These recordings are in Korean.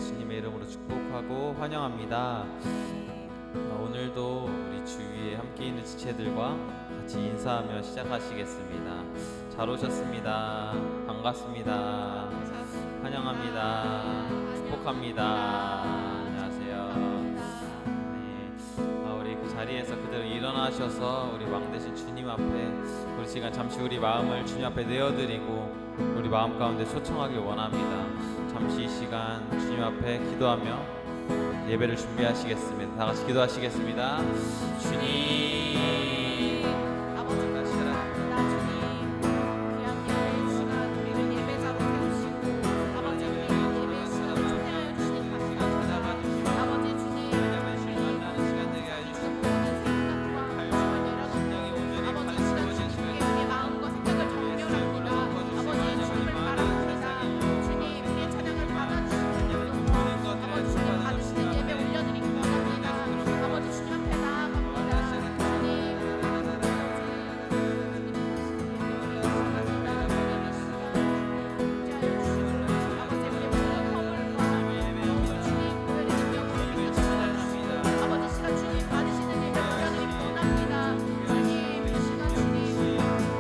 예수님의 이름으로 축복하고 환영합니다. 오늘도 우리 주위에 함께 있는 지체들과 같이 인사하며 시작하시겠습니다. 잘 오셨습니다. 반갑습니다. 환영합니다. 축복합니다. 안녕하세요. 네, 우리 그 자리에서 그대로 일어나셔서 우리 왕 되신 주님 앞에 우리 시간 잠시 우리 마음을 주님 앞에 내어드리고 우리 마음 가운데 초청하길 원합니다. 잠시 이 시간 주님 앞에 기도하며 예배를 준비하시겠습니다. 다 같이 기도하시겠습니다. 주님, 아버지 감사합니다. 주님, 귀한 예배의 시간 우리를 예배자로 세우시고 아버지 우리를 예배의 시간을 초대하여 주시니 감사합니다. 아버지 주님, 만나는 시간 되게 해주시고 아버지 시간 주님께 우리의 마음과 생각을 정결합니다. 아버지 주님을 바라봅니다. 주님, 우리의 찬양을 받아주시옵소서. 아버지 주님 받으시는 예배 올려드리기 원합니다. 아버지 주님 앞에 나아갑니다. 주님, 아버지 시간 주님 받으시는 예배 올려드리기 원합니다. 주님, 이 시간 주님 주님을 의지합니다.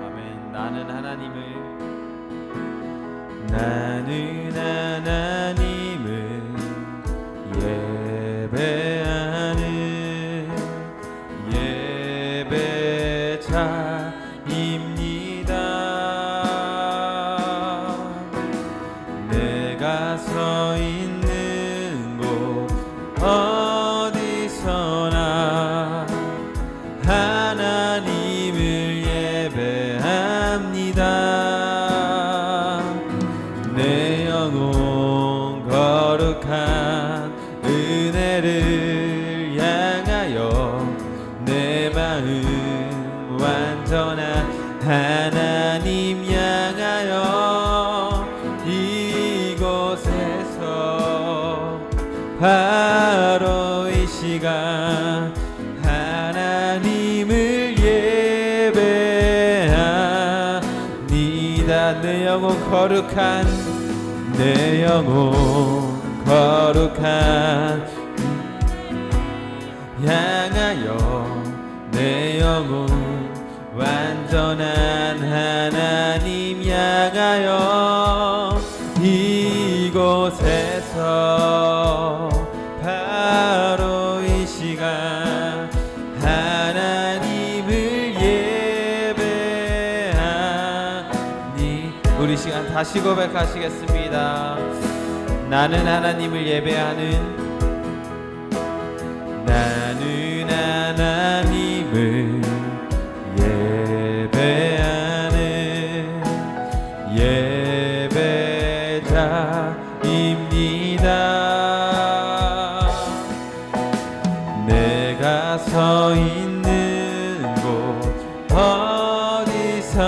아멘. 나는 하나님을 예배하는 예배자입니다. 내가 서 있는 곳 어디서나 하나님을 예배합니다. 내 영혼 거룩한 은혜를 향하여 내 마음 완전한 하나님 향하여 이곳에서 바로 이 시간 하나님을 예배합니다. 내 영혼 거룩한 향하여 내 영혼 완전한 하나님 향하여 이곳에서 바로 이 시간 하나님을 예배하니 우리 시간 다시 고백하시겠습니다. 나는 하나님을 예배하는 예배자입니다. 내가 서 있는 곳 어디서나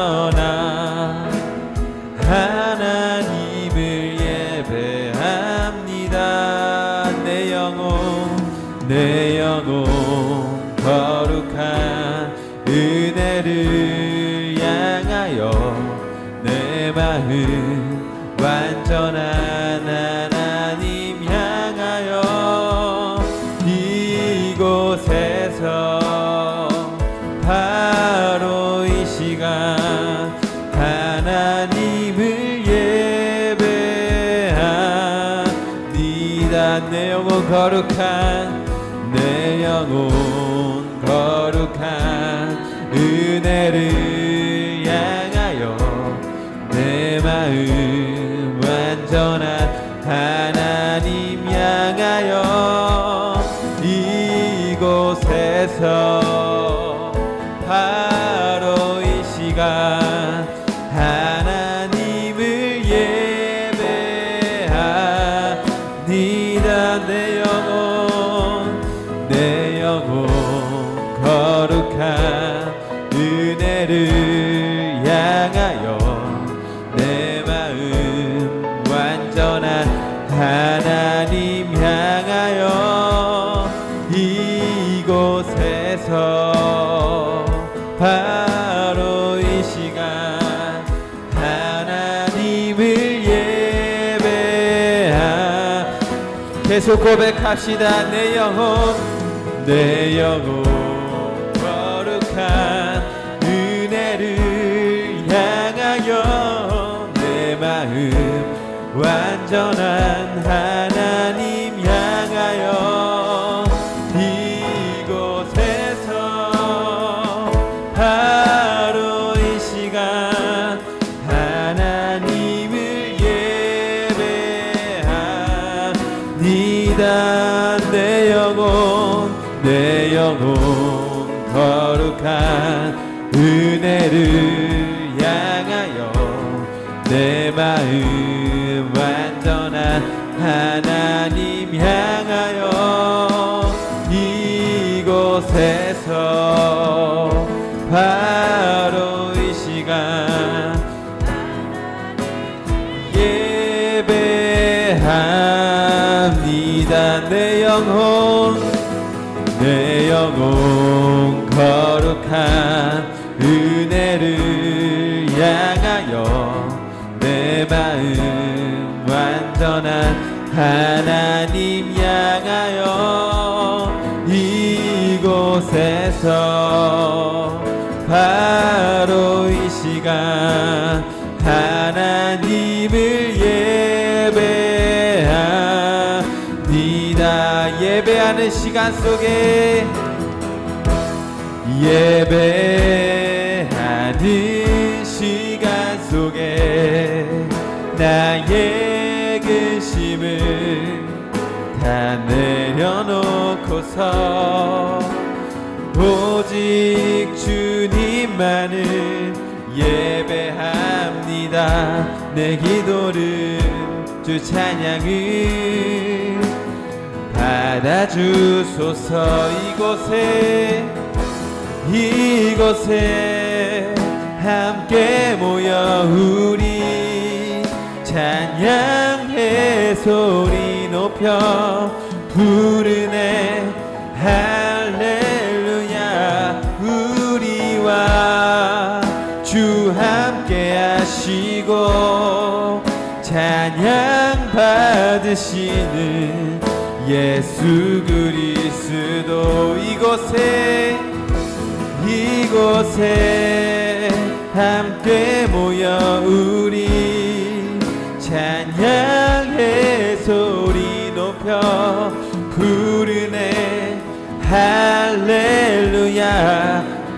하나님을 예배합니다. 내 영혼 거룩한 은혜를 향하여 내 마음 완전한 하나님 향하여 갑시다. 내 영혼 거룩한 내 영혼 거룩한 은혜를 향하여 내 마음 완전한 하나님 향하여 이곳에서 바로 이 시간 하나님을 예배합니다. 내 영혼 거룩한 은혜를 향하여 내 마음 완전한 하나님 향하여 이곳에서 바로 이 시간 하나님을 예배하 계속 고백합시다. 내 영혼 거룩한 은혜를 향하여 내 마음 완전한 하나님 향하여 이곳에서 바로 이 시간 하나님을 예배합니다. 내 영혼 거룩한 은혜를 향하여 내 마음 완전한 하나님 향하여 이곳에서 바로 이 시간 예배합니다. 내 영혼 거룩한 은혜를 향하여 내 마음 완전한 하나님 향하여 이곳에서 바로 이 시간 하나님을 예배합니다. 예배하는 시간 속에 예배하는 시간 속에 나의 근심을 다 내려놓고서 오직 주님만을 예배합니다. 내 기도를 주 찬양을 받아주소서. 이곳에 함께 모여 우리 찬양해 소리 높여 부르네 할렐루야. 우리와 주 함께 하시고 찬양 받으시는 예수 그리스도. 이곳에 함께 모여 우리 찬양해 소리 높여 부르네 할렐루야.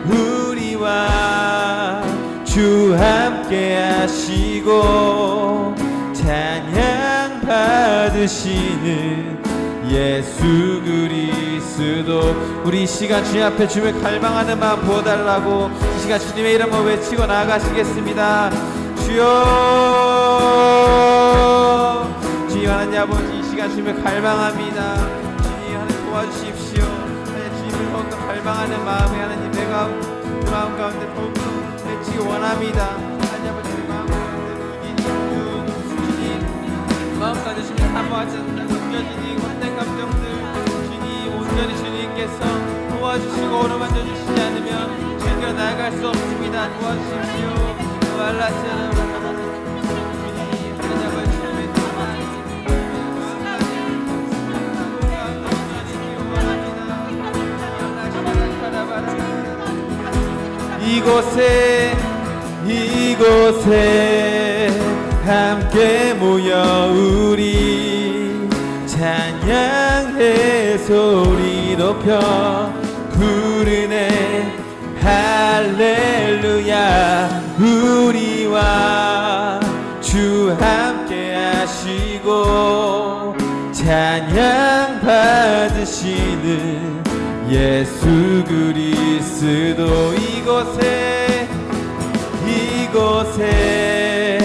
우리와 주 함께 하시고 찬양 받으시는 예수 그리스도. 우리 이 시간 주님 앞에 주님을 갈망하는 마음 부어달라고 이 시간 주님의 이름을 외치고 나아가시겠습니다. 주여, 주님 하나님 아버지, 이 시간 주님을 갈망합니다. 주님 하나님 도와주십시오. 하나님 주님을 더욱더 갈망하는 마음이 하나님 내가 그 마음 가운데 더욱더 외치기 원합니다. 하나님 아버지, 우리 마음 가운데 주님 마음 가운데 주님 사모하지 않는 숨겨진 헛된 감정들 주님 온전히 주님께서 도와주시고 오르만져 주시지 않으면 즐겨 나아갈 수 없습니다. 도와주십시오. 말라시아나 이곳에 함께 모여 우리 찬양 찬양해 소리 높여 부르네 할렐루야. 우리와 주 함께 하시고 찬양 받으시는 예수 그리스도. 이곳에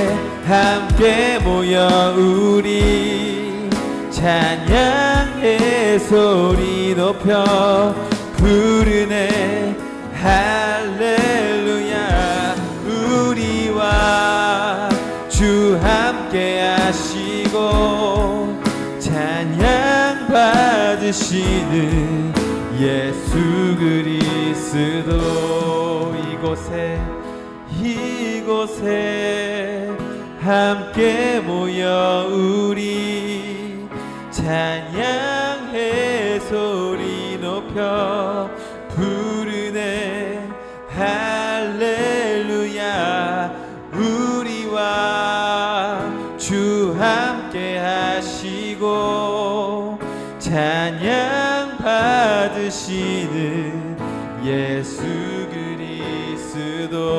함께 모여 우리 찬양해 소리 높여 부르네 할렐루야. 우리와 주 함께 하시고 찬양 받으시는 예수 그리스도. 이곳에 함께 모여 우리 찬양해 소리 높여 부르네 할렐루야. 우리와 주 함께 하시고 찬양 받으시는 예수 그리스도.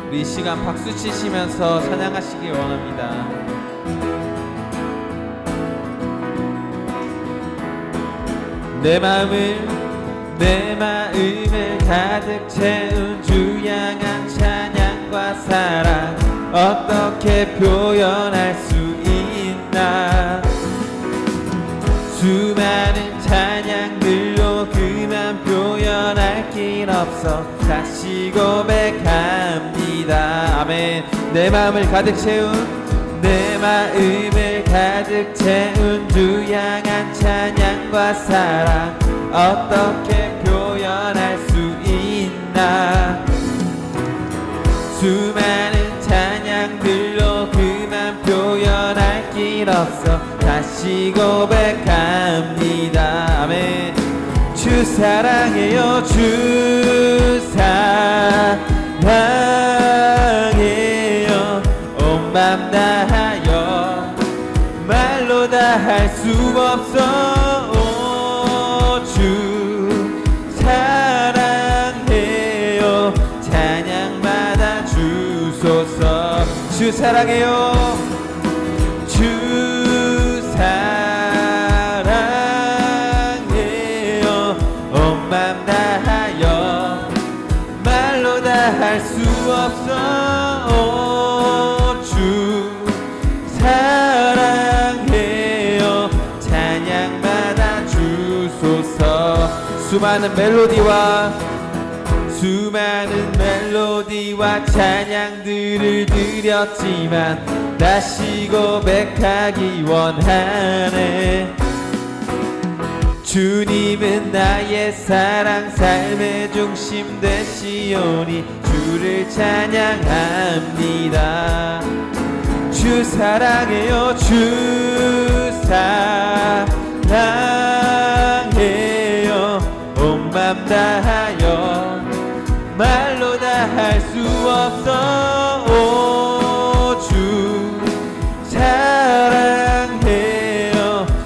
우리 이 시간 박수 치시면서 찬양하시길 원합니다. 내 마음을 가득 채운 주 향한 찬양과 사랑 어떻게 표현할 수 있나. 수많은 찬양들로 그만 표현할 길 없어 다시 고백합니다. 아멘. 내 마음을 가득 채운 주 향한 찬양과 사랑 어떻게 표현할 수 있나. 수많은 찬양들로 그만 표현할 길 없어 다시 고백합니다. 아멘. 주 사랑해요. 주 사랑해요. 온 맘 다하여 말로 다 할 수 없어. 오, 주 사랑해요. 찬양받아 주소서. 주 사랑해요. 주 사랑해요. 온 맘 다하여 말로 다 할 수 없어. 오, 주 사랑해요. 찬양받아 주소서. 수많은 멜로디와 찬양들을 드렸지만 다시 고백하기 원하네. 주님은 나의 사랑 삶의 중심 되시오니 주를 찬양합니다. 주 사랑해요. 주 사랑해요. 온 맘 다하여 말로 다 할 수 없어. 오, 주 사랑해요.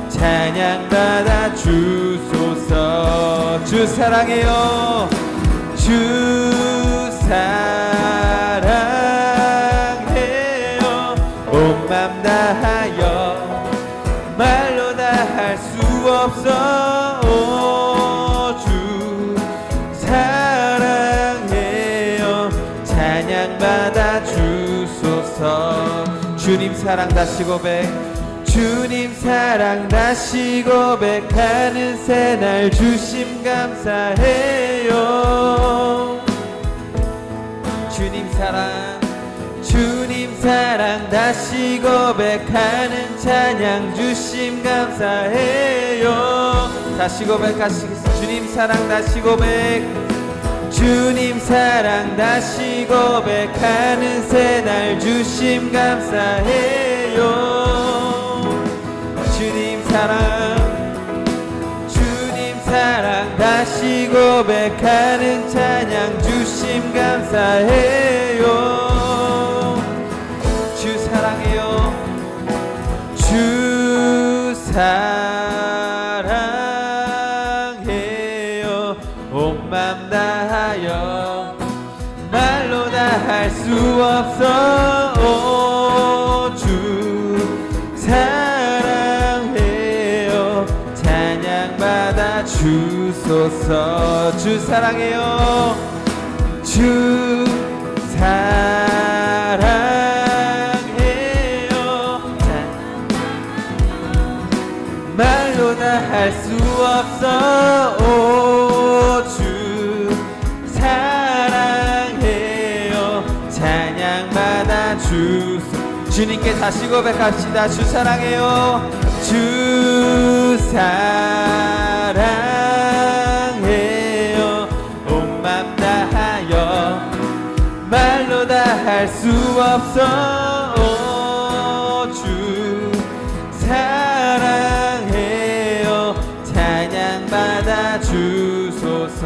찬양받아 주소서. 주 사랑해요. 주 사랑해요. 온 맘 다하여 말로 다 할 수 없어. 오, 주 사랑해요. 찬양받아 주소서. 주님 사랑 다시 고백. 주님 사랑 다시 고백하는 새날 주심 감사해요. 주님 사랑 다시 고백하는 찬양 주심 감사해요. 다시 고백하시겠습니다. 주님 사랑 다시 고백. 주님 사랑 다시 고백하는 새날 주심 감사해요. 주님 사랑 다시 고백하는 찬양 주심 감사해요. 주 사랑해요. 주 사랑해요. 온 맘 다하여 말로 다 할 수 없어. 오, 주 사랑해요. 찬양받아 주소서. 주 사랑해요. 주 사랑해요. 말로 다 할 수 없어. 오, 주 사랑해요. 찬양받아 주소. 주님께 다시 고백합시다. 주 사랑해요. 주 사랑해요. 온 맘 다하여 말로 다 할 수 없어. 오, 주 사랑해요. 찬양받아 주소서.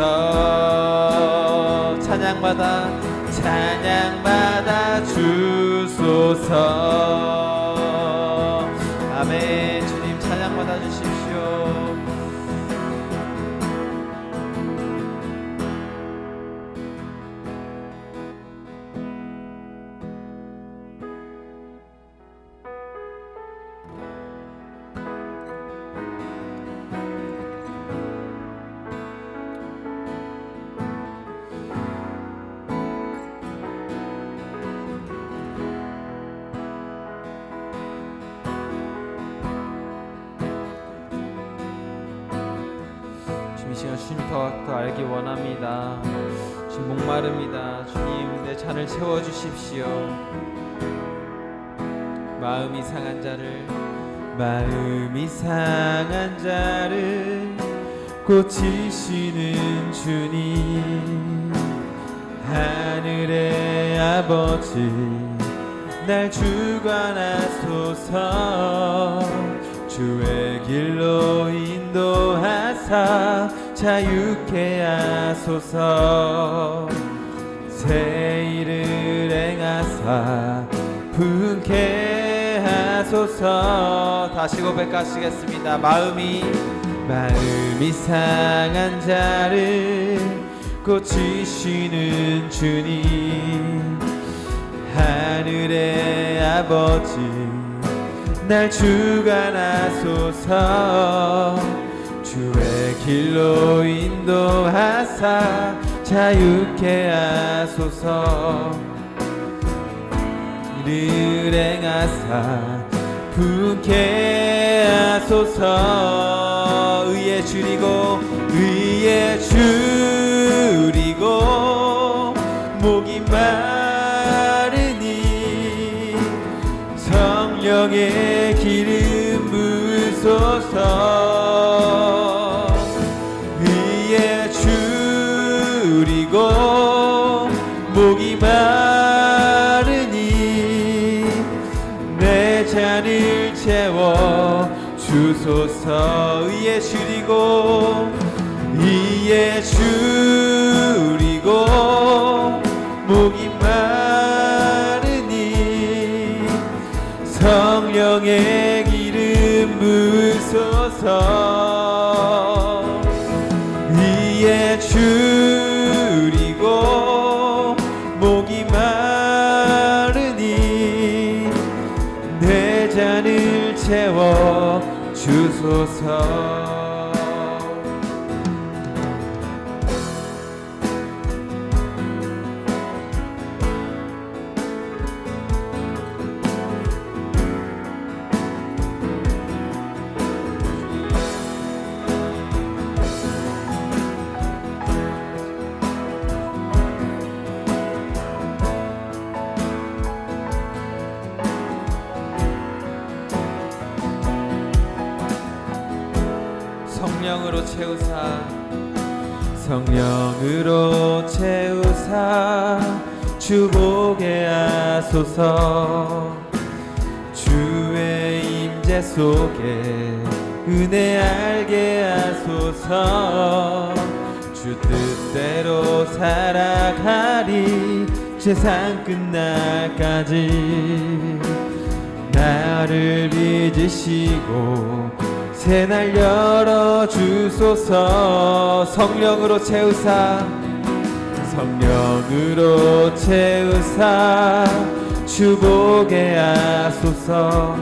찬양받아 주소서. 아멘. 주님 찬양받아 주십시오. 이 시간 주님 더 알기 원합니다. 주님 목마릅니다. 주님 내 잔을 채워주십시오. 마음이 상한 자를 고치시는 주님. 하늘의 아버지 날 주관하소서. 주의 길로 인도하사 자유케 하소서. 새 일을 행하사 분케 하소서. 다시 고백하시겠습니다. 마음이 상한 자를 고치시는 주님. 하늘의 아버지 날 주관하소서. 주의 길로 인도하사 자유케 하소서. 일을 행하사 분케 하소서. 의에 줄이고 목이 마르니 성령의 기름 부으소서. 위에 줄이고 목이 마르니 내 잔을 채워 주소서. 위에 줄이고 목이 마르니 성령의 기름 부으소서. 위에 줄이고 목이 마르니 내 잔을 채워 주소서. 성령으로 채우사 성령으로 채우사 주보게 하소서. 주의 임재 속에 은혜 알게 하소서. 주 뜻대로 살아가리 세상 끝날까지. 나를 빚으시고 새날 열어주소서. 성령으로 채우사 성령으로 채우사 주보게 하소서.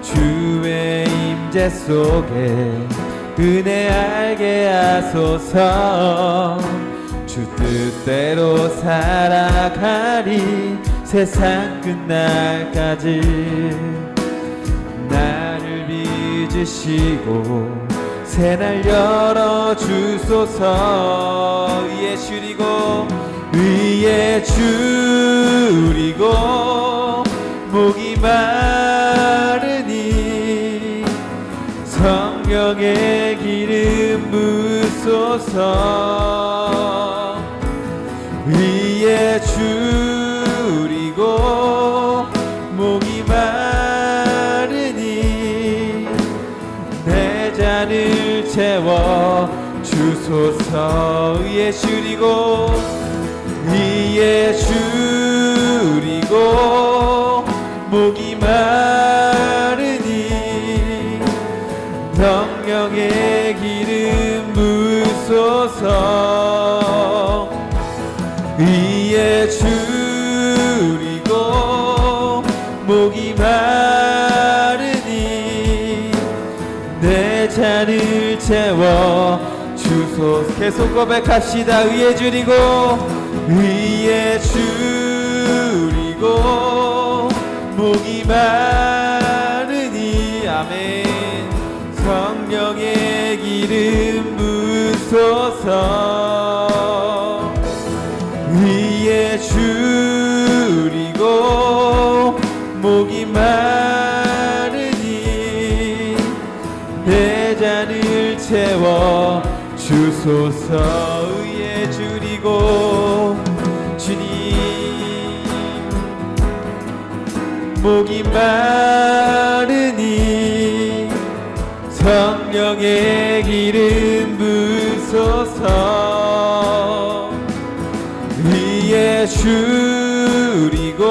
주의 임재 속에 은혜 알게 하소서. 주 뜻대로 살아가리 세상 끝날까지. 나를 빚으시고 새날 열어주소서. 위에 줄이고 목이 마르니 성령의 기름 부으소서. 위에 줄이고 목이 마르니 내 잔을 채워 주소서. 위에 줄이고 목이 마르니 성령의 기름 부으소서. 위에 줄이고 목이 마르니 내 잔을 채워 주소서. 계속 고백합시다. 위에 줄이고 목이 마르니 아멘. 성령의 기름 부으소서. 위에 줄이고 목이 마르니 내 잔을 채워 주소서. 위에 줄이고 주님 목이 마르니 성령의 기름 부으소서. 위에 줄이고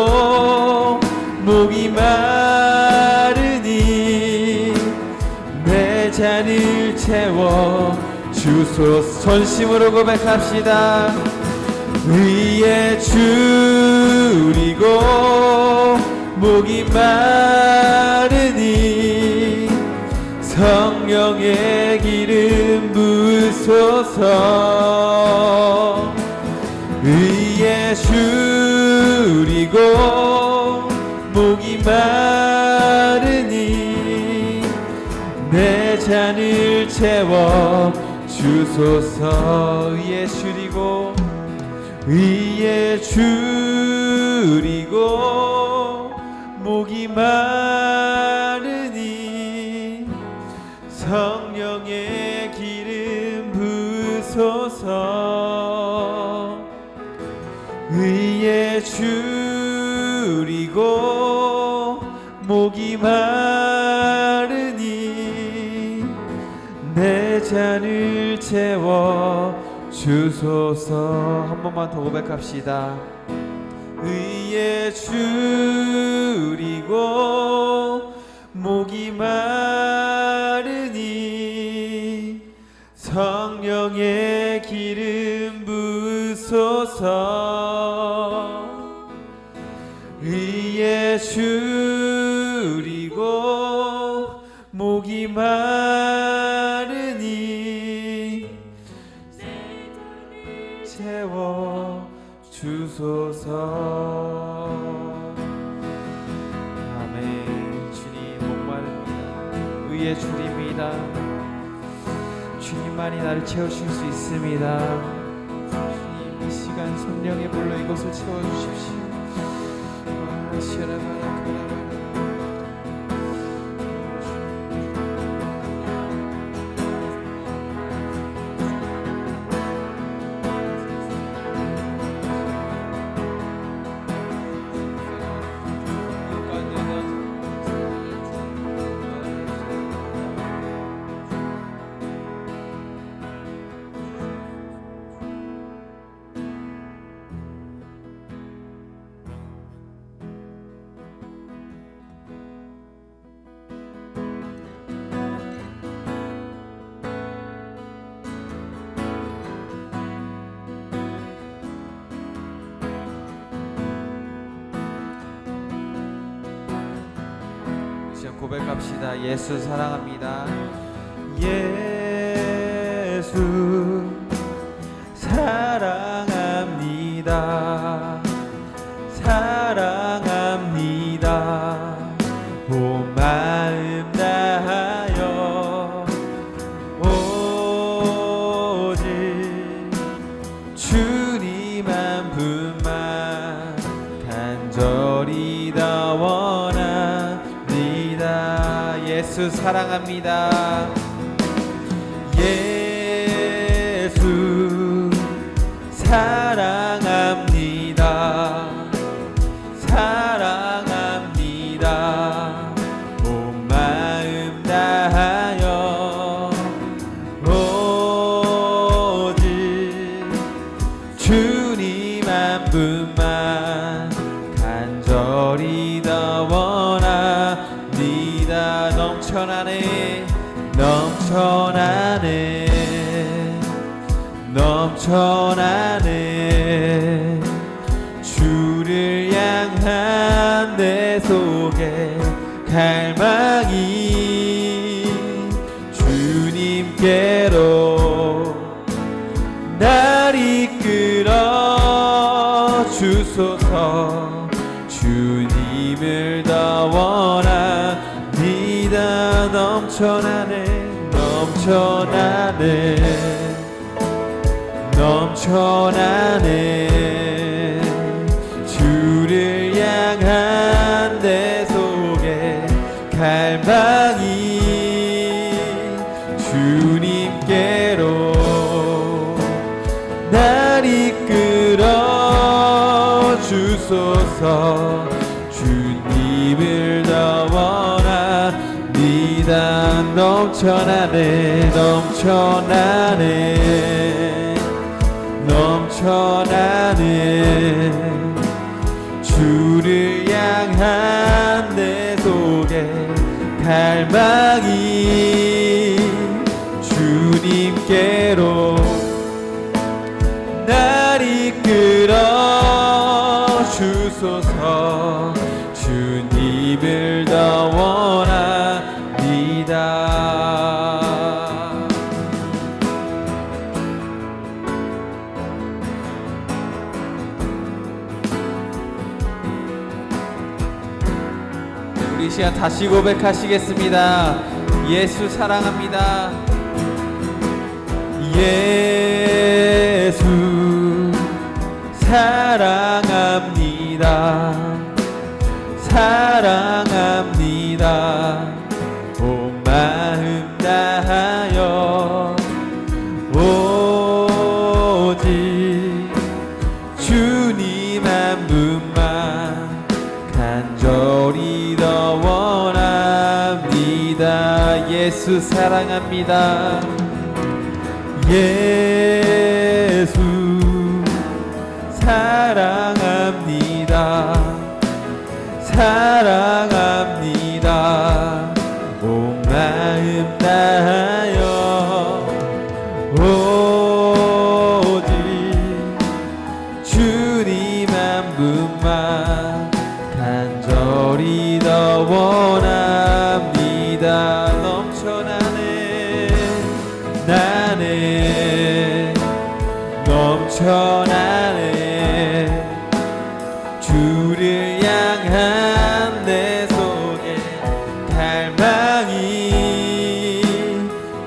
목이 마르니 내 잔을 채워 주소서. 전심으로 고백합시다. 위에 줄이고 목이 마르니 성령의 기름 부으소서. 위에 줄이고 목이 마르니 내 잔을 채워 주소서. 위에 줄이고 목이 마르니 성령의 기름 부으소서. 위에 줄이고 목이 마르니 내 잔을 채워 주소서. 한 번만 더 고백합시다. 위에 줄이고 목이 마르니 성령의 기름 부으소서. 위에 줄이고 목이 마르니 채워 주소서. 아멘. 주님 목마릅니다. 위에 줄입니다. 주님만이 나를 채우실 수 있습니다. 주님 이 시간 성령의 불로 이곳을 채워주십시오. 고백합시다. 예수 사랑합니다. 예수 사랑합니다. 사랑합니다. 온 마음 다하여 오직 주님 한 분만 간절히 다 원합니다. 예수 사랑합니다. 예수 사랑합니다. 사랑합니다. 온 마음 다하여 오직 주님 한 분만 간절히 다 원합니다. 넘쳐나네 넘쳐나네 넘쳐나네 주를 향한 내 속에 갈망이 주님께로 날 이끌어 주소서. 주님을 더 원합니다. 넘쳐나네 넘쳐나네 넘쳐나네 주를 향한 내 속에 갈망이 주님께로 날 이끌어 주소서. 주님을 더 원합니다. 넘쳐나네 넘쳐나네 넘쳐나네 주를 향한 내 속에 갈망이 주님께로 날 이끌어 주소서. 주님을 더 원합니다. 우리 시간 다시 고백하시겠습니다. 예수 사랑합니다. 예수 사랑합니다. 사랑합니다. 온 마음 다하여 오직 주님 한 분만 간절히 더 원합니다. 예수 사랑합니다. 예수 사랑합니다. 사랑합니다. 온 마음 다하여 오직 주님 한 분만 간절히 더 원합니다. 넘쳐나네 나네 넘쳐나네 주를 향한 내 속에 갈망이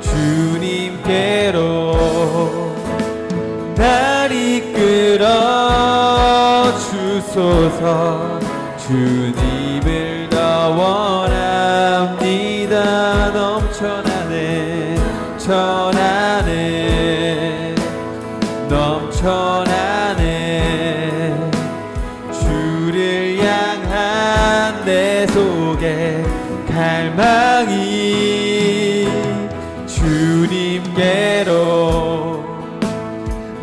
주님께로 날 이끌어 주소서. 주님을 더 원합니다. 넘쳐나네 전하네 넘쳐나네 주를 향한 내 속에 갈망이 주님께로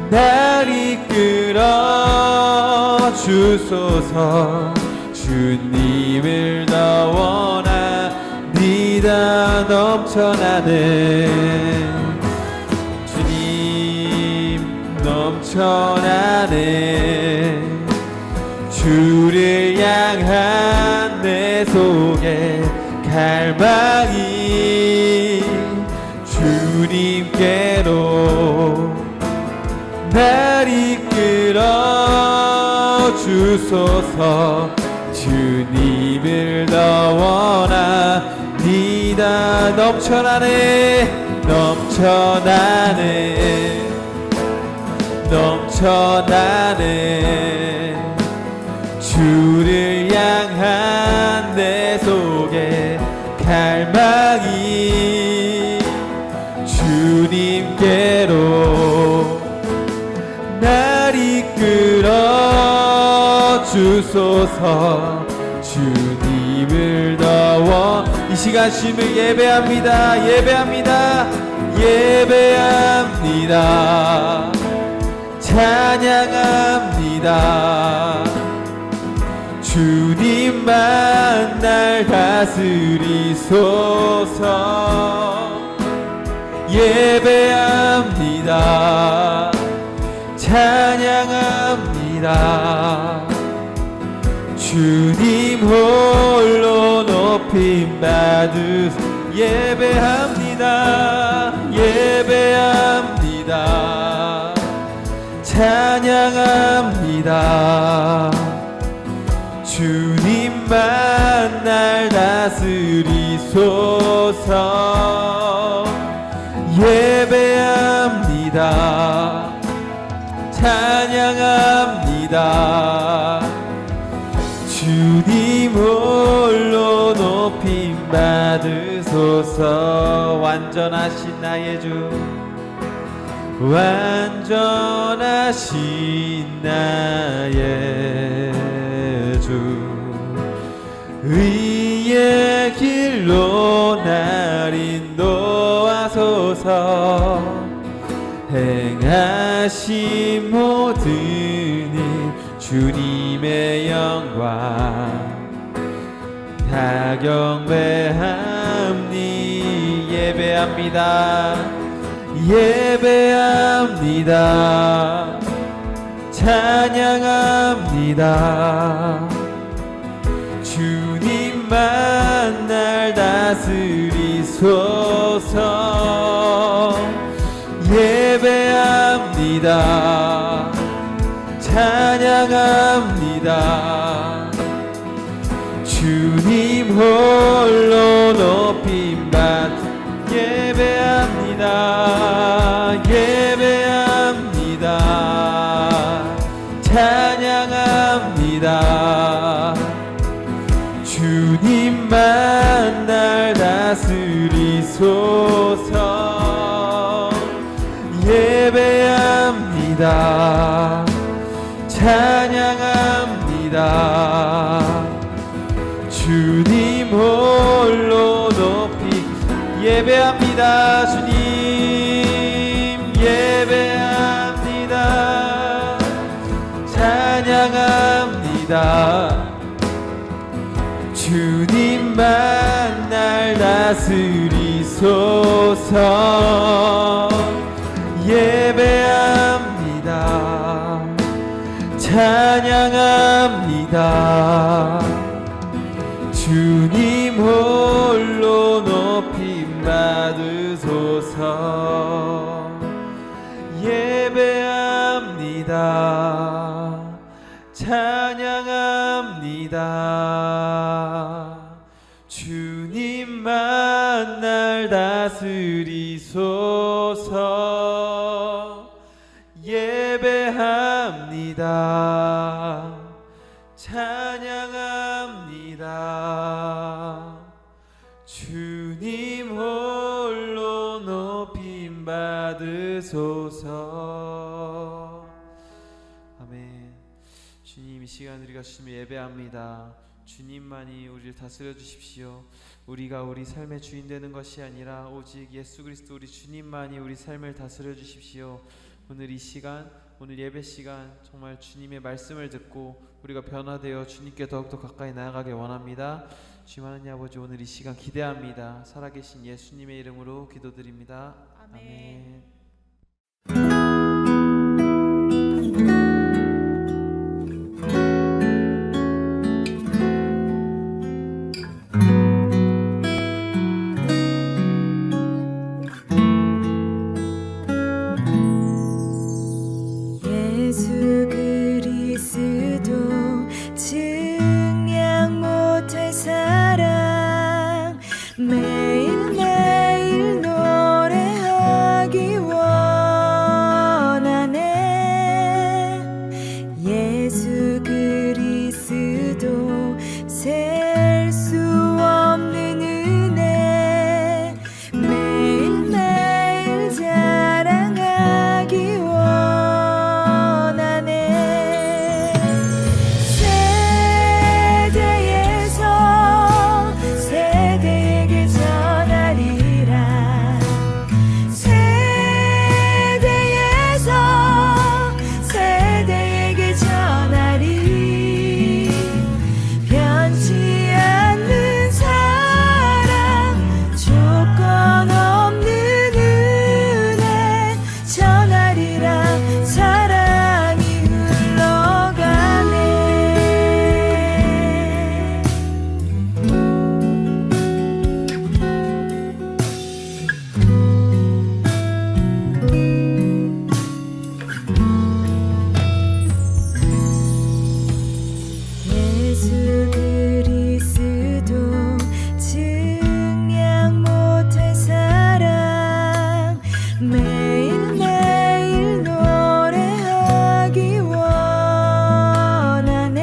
날 이끌어 주소서. 주님을 더 원합니다. 넘쳐나네 주님 넘쳐나네 주를 향한 내 속에 갈망이 주님께로 날 이끌어 주소서. 주님을 더 원합니다. 넘쳐나네 넘쳐나네 넘쳐나네. 주를 향한 내 속에 갈망이 주님께로 날 이끌어 주소서. 주님을 더워 이 시간 주님을 예배합니다. 예배합니다. 예배합니다. 찬양합니다. 주님만 날 다스리소서. 예배합니다. 찬양합니다. 주님 홀로 높임 받으. 예배합니다. 예배합니다. 찬양합니다. 주님만 날 다스리소서. 예배합니다. 찬양합니다. 주님 홀로 높임 받으소서. 완전하신 나의 주, 완전하신 나의 주, 의의 길로 날 인도하소서. 행하신 모든 일 주님의 영광 다 경배함니. 예배합니다. 예배합니다. 찬양합니다. 주님만 날 다스리소서. 예배합니다. 찬양합니다. 주님 홀로 높임 받. 예배합니다. 예배합니다. 찬양합니다. 주님만 날 다스리소서. 예배합니다. 찬양합니다. 주님 홀로 높이. 예배합니다. 주님 예배합니다. 찬양합니다. 주님만 날 다스리소서. 예배합니다. 찬양합니다. 주님 홀로 높임 받으소서. 예배합니다. 찬양합니다. 주님만 날 다스리소서. 예배합니다. 찬양합니다. 주님 홀로 높임 받으소서. 아멘. 주님, 이 시간 우리가 주님을 예배합니다. 주님만이 우리를 다스려 주십시오. 우리가 우리 삶의 주인 되는 것이 아니라 오직 예수 그리스도 우리 주님만이 우리 삶을 다스려 주십시오. 오늘 이 시간, 오늘 예배 시간 정말 주님의 말씀을 듣고 우리가 변화되어 주님께 더욱더 가까이 나아가길 원합니다. 주님 하나님 아버지, 오늘 이 시간 기대합니다. 살아계신 예수님의 이름으로 기도드립니다. 아멘. 매일매일 노래하기 원하네. 예수 그리스도 셀 수 없는 은혜 매일매일 자랑하기 원하네. 세대에서 세대에게 전하리라. 세대에서 세대에게 전하리. 변치 않는 사랑 조건 없는 은혜 전하리라. 사랑이 흘러가네. 예수 그리스도 증량 못할 사랑 매일매일 노래하기 원하네.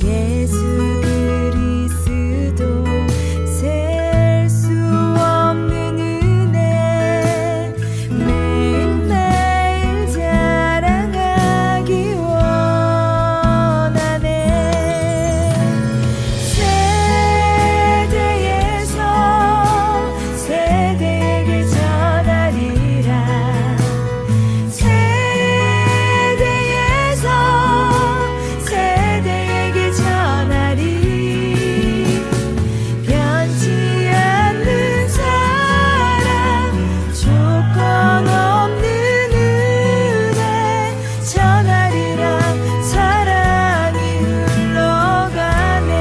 예수 그리스도 셀 수 없는 은혜 매일매일 자랑하기 원하네. 세대에서 세대에게 전하리라. 세대에서 세대에게 전하리. 변치 않는 사랑 조건 없는 은혜 전하리라. 사랑이 흘러가네.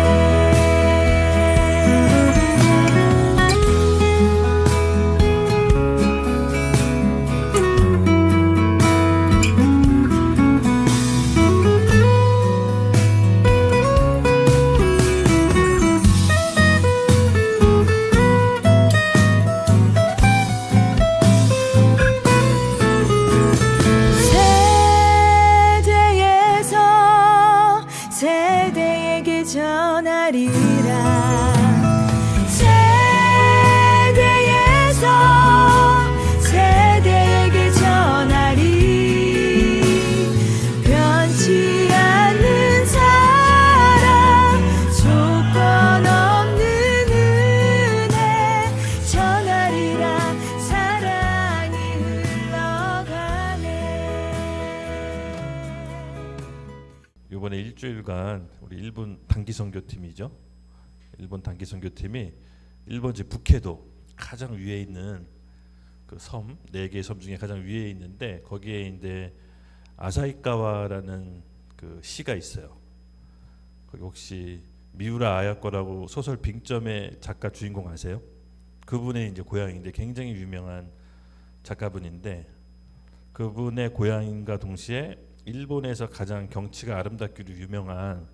세대에서 세대에게 전하리라. 세대에서 세대에게 전하리. 변치 않는 사랑 조건 없는 은혜 전하리라. 사랑이 흘러가네. 이번에 일주일간 우리 일본 단기 선교팀이죠. 일본 단기 선교팀이 일본 제 북해도 가장 위에 있는 그 섬, 4개의 섬 중에 가장 위에 있는데 거기에 이제 아사히가와라는 그 시가 있어요. 거기 혹시 미우라 아야코라고 소설 빙점의 작가 주인공 아세요? 그분의 이제 고향인데 굉장히 유명한 작가분인데 그분의 고향인과 동시에 일본에서 가장 경치가 아름답기로 유명한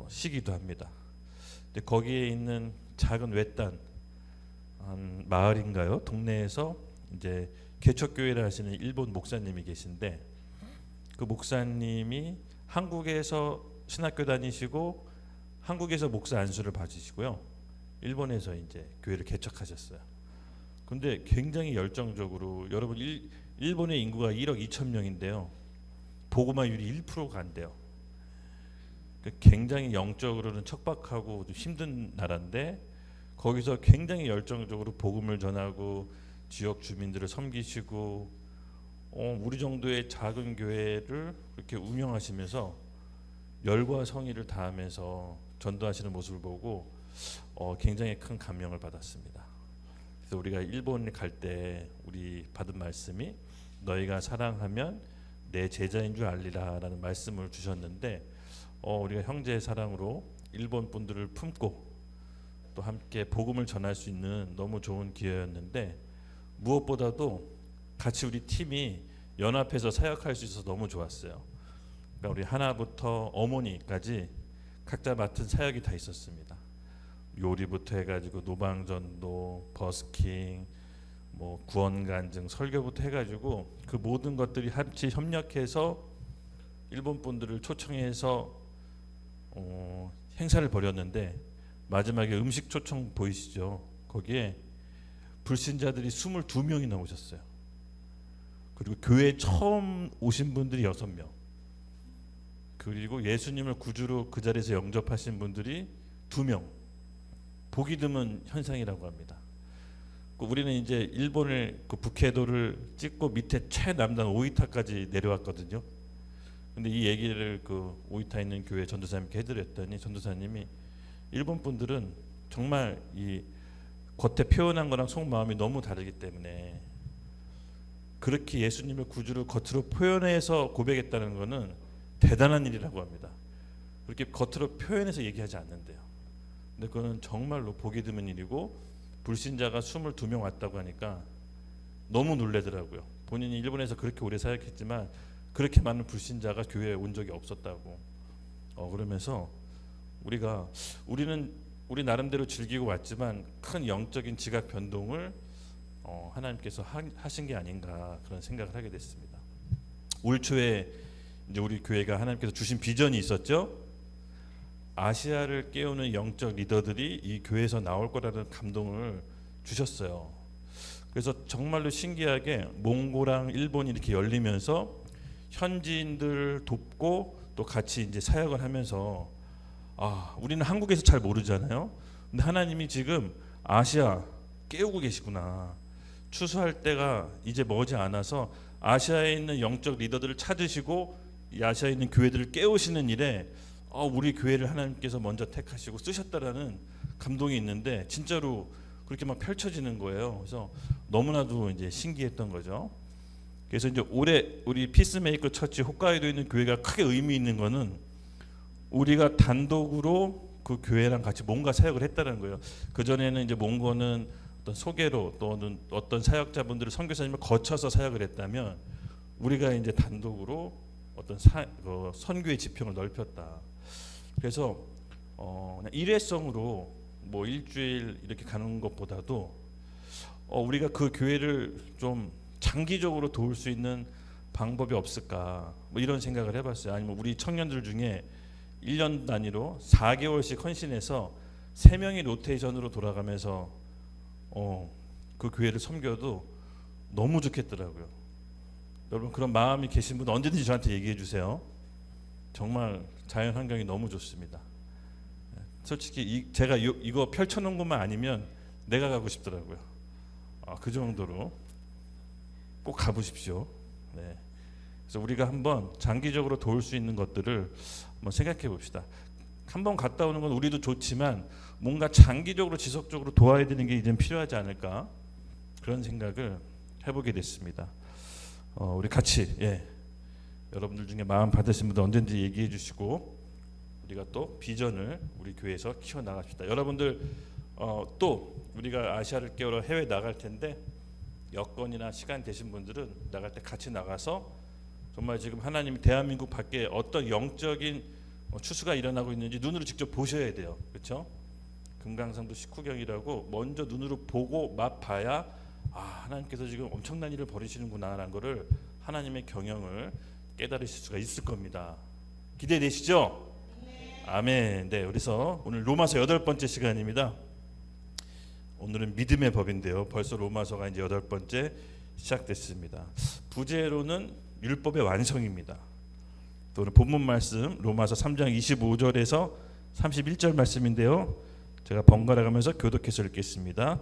시기도 합니다. 근데 거기에 있는 작은 외딴 한 마을인가요? 동네에서 이제 개척교회를 하시는 일본 목사님이 계신데 그 목사님이 한국에서 신학교 다니시고 한국에서 목사 안수를 받으시고요. 일본에서 이제 교회를 개척하셨어요. 근데 굉장히 열정적으로 여러분 일본의 인구가 1억 2천 명인데요. 복음화율이 1%가 안 돼요. 굉장히 영적으로는 척박하고 좀 힘든 나라인데 거기서 굉장히 열정적으로 복음을 전하고 지역 주민들을 섬기시고 우리 정도의 작은 교회를 이렇게 운영하시면서 열과 성의를 다하면서 전도하시는 모습을 보고 굉장히 큰 감명을 받았습니다. 그래서 우리가 일본에 갈 때 우리 받은 말씀이 너희가 사랑하면 내 제자인 줄 알리라라는 말씀을 주셨는데 우리가 형제의 사랑으로 일본 분들을 품고 또 함께 복음을 전할 수 있는 너무 좋은 기회였는데 무엇보다도 같이 우리 팀이 연합해서 사역할 수 있어서 너무 좋았어요. 그러니까 우리 하나부터 어머니까지 각자 맡은 사역이 다 있었습니다. 요리부터 해가지고 노방전도, 버스킹, 뭐 구원 간증, 설교부터 해가지고 그 모든 것들이 같이 협력해서 일본 분들을 초청해서 행사를 벌였는데 마지막에 음식 초청 보이시죠? 거기에 불신자들이 22명이 나오셨어요. 그리고 교회 처음 오신 분들이 6명. 그리고 예수님을 구주로 그 자리에서 영접하신 분들이 2명. 보기 드문 현상이라고 합니다. 우리는 이제 일본을 그 북해도를 찍고 밑에 최남단 오이타까지 내려왔거든요. 근데 이 얘기를 그 오이타에 있는 교회 전도사님께 해드렸더니 전도사님이 일본 분들은 정말 이 겉에 표현한 거랑 속마음이 너무 다르기 때문에 그렇게 예수님을 구주로 겉으로 표현해서 고백했다는 거는 대단한 일이라고 합니다. 그렇게 겉으로 표현해서 얘기하지 않는데요. 근데 그거는 정말로 보기 드문 일이고 불신자가 22명 왔다고 하니까 너무 놀래더라고요. 본인이 일본에서 그렇게 오래 사역했지만 그렇게 많은 불신자가 교회에 온 적이 없었다고. 그러면서 우리는 우리 나름대로 즐기고 왔지만 큰 영적인 지각 변동을 하나님께서 하신 게 아닌가 그런 생각을 하게 됐습니다. 올 초에 이제 우리 교회가 하나님께서 주신 비전이 있었죠. 아시아를 깨우는 영적 리더들이 이 교회에서 나올 거라는 감동을 주셨어요. 그래서 정말로 신기하게 몽고랑 일본이 이렇게 열리면서 현지인들 돕고 또 같이 이제 사역을 하면서 우리는 한국에서 잘 모르잖아요. 근데 하나님이 지금 아시아 깨우고 계시구나. 추수할 때가 이제 머지 않아서 아시아에 있는 영적 리더들을 찾으시고 이 아시아에 있는 교회들을 깨우시는 일에 우리 교회를 하나님께서 먼저 택하시고 쓰셨다라는 감동이 있는데 진짜로 그렇게 막 펼쳐지는 거예요. 그래서 너무나도 이제 신기했던 거죠. 그래서 이제 올해 우리 피스메이커 처치 홋카이도에 있는 교회가 크게 의미 있는 거는 우리가 단독으로 그 교회랑 같이 뭔가 사역을 했다는 거예요. 그 전에는 이제 몽고는 어떤 소개로 또는 어떤 사역자분들을 선교사님을 거쳐서 사역을 했다면 우리가 이제 단독으로 어떤 선교의 지평을 넓혔다. 그래서 그냥 일회성으로 뭐 일주일 이렇게 가는 것보다도 우리가 그 교회를 좀 장기적으로 도울 수 있는 방법이 없을까 뭐 이런 생각을 해봤어요. 아니면 우리 청년들 중에 1년 단위로 4개월씩 헌신해서 3명이 로테이션으로 돌아가면서 그 교회를 섬겨도 너무 좋겠더라고요. 여러분 그런 마음이 계신 분 언제든지 저한테 얘기해 주세요. 정말 자연 환경이 너무 좋습니다. 솔직히 제가 이거 펼쳐놓은 것만 아니면 내가 가고 싶더라고요. 그 정도로 꼭 가보십시오. 네. 그래서 우리가 한번 장기적으로 도울 수 있는 것들을 한번 생각해 봅시다. 한번 갔다 오는 건 우리도 좋지만 뭔가 장기적으로 지속적으로 도와야 되는 게 이제는 필요하지 않을까 그런 생각을 해보게 됐습니다. 우리 같이 여러분들 중에 마음 받으신 분들 언제든지 얘기해 주시고 우리가 또 비전을 우리 교회에서 키워나갑시다. 여러분들 또 우리가 아시아를 깨우러 해외 나갈 텐데 여건이나 시간 되신 분들은 나갈 때 같이 나가서 정말 지금 하나님이 대한민국 밖에 어떤 영적인 추수가 일어나고 있는지 눈으로 직접 보셔야 돼요. 그렇죠? 금강산도 식후경이라고 먼저 눈으로 보고 맛봐야 하나님께서 지금 엄청난 일을 벌이시는구나라는 것을 하나님의 경영을 깨달으실 수가 있을 겁니다. 기대되시죠? 네. 아멘. 네, 그래서 오늘 로마서 8번째 시간입니다. 오늘은 믿음의 법인데요. 벌써 로마서가 이제 8번째 시작됐습니다. 부제로는 율법의 완성입니다. 또 오늘 본문 말씀 로마서 3장 25절에서 31절 말씀인데요. 제가 번갈아 가면서 교독해서 읽겠습니다.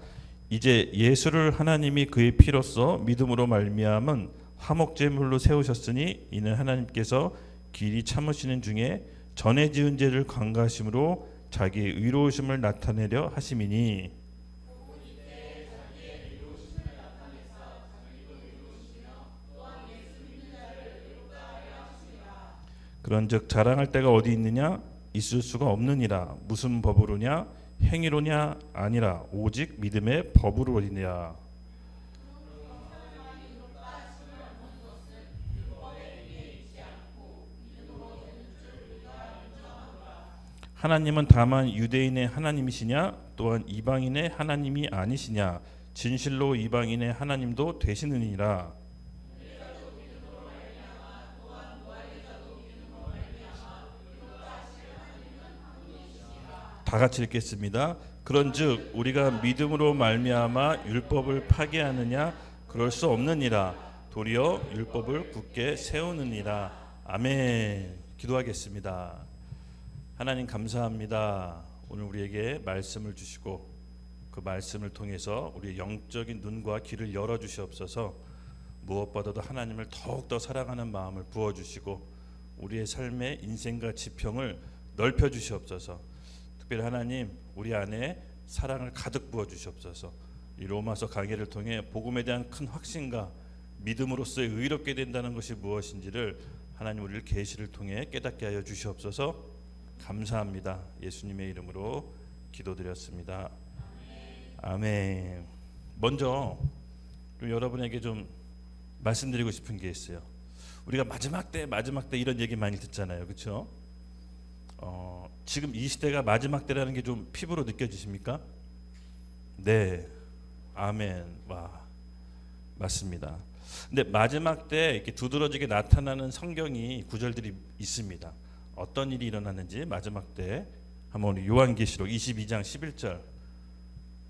이제 예수를 하나님이 그의 피로써 믿음으로 말미암은 화목제물로 세우셨으니 이는 하나님께서 길이 참으시는 중에 전에 지은 죄를 관가하심으로 자기의 의로우심을 나타내려 하심이니 그런즉 자랑할 때가 어디 있느냐 있을 수가 없느니라. 무슨 법으로냐 행위로냐 아니라 오직 믿음의 법으로니라. 하나님은 다만 유대인의 하나님이시냐 또한 이방인의 하나님이 아니시냐 진실로 이방인의 하나님도 되시느니라. 다 같이 읽겠습니다. 그런즉 우리가 믿음으로 말미암아 율법을 파괴하느냐 그럴 수 없느니라. 도리어 율법을 굳게 세우느니라. 아멘. 기도하겠습니다. 하나님 감사합니다. 오늘 우리에게 말씀을 주시고 그 말씀을 통해서 우리의 영적인 눈과 귀를 열어 주시옵소서. 무엇보다도 하나님을 더욱더 사랑하는 마음을 부어 주시고 우리의 삶의 인생과 지평을 넓혀 주시옵소서. 특별히 하나님 우리 안에 사랑을 가득 부어 주시옵소서. 이 로마서 강해를 통해 복음에 대한 큰 확신과 믿음으로써 의롭게 된다는 것이 무엇인지를 하나님 우리를 계시를 통해 깨닫게 하여 주시옵소서. 감사합니다. 예수님의 이름으로 기도드렸습니다. 아멘. 먼저 좀 여러분에게 좀 말씀드리고 싶은 게 있어요. 우리가 마지막 때 이런 얘기 많이 듣잖아요, 그렇죠? 지금 이 시대가 마지막 때라는 게 좀 피부로 느껴지십니까? 네, 아멘. 와, 맞습니다. 근데 마지막 때 이렇게 두드러지게 나타나는 성경이 구절들이 있습니다. 어떤 일이 일어나는지 마지막 때 한번 우리 요한계시록 22장 11절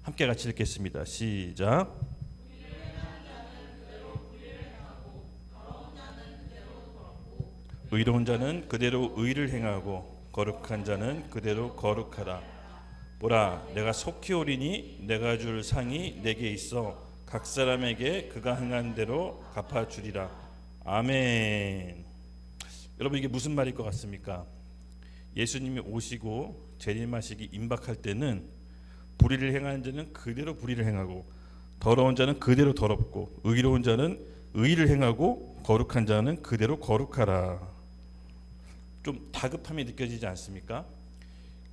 함께 같이 읽겠습니다. 시작. 의로운 자는 그대로 의를 행하고 거룩한 자는 그대로 거룩하라. 보라, 내가 속히 오리니 내가 줄 상이 내게 있어 각 사람에게 그가 행한 대로 갚아주리라. 아멘. 여러분 이게 무슨 말일 것 같습니까? 예수님이 오시고 재림하시기 임박할 때는 불의를 행하는 자는 그대로 불의를 행하고 더러운 자는 그대로 더럽고 의로운 자는 의를 행하고 거룩한 자는 그대로 거룩하라. 좀 다급함이 느껴지지 않습니까?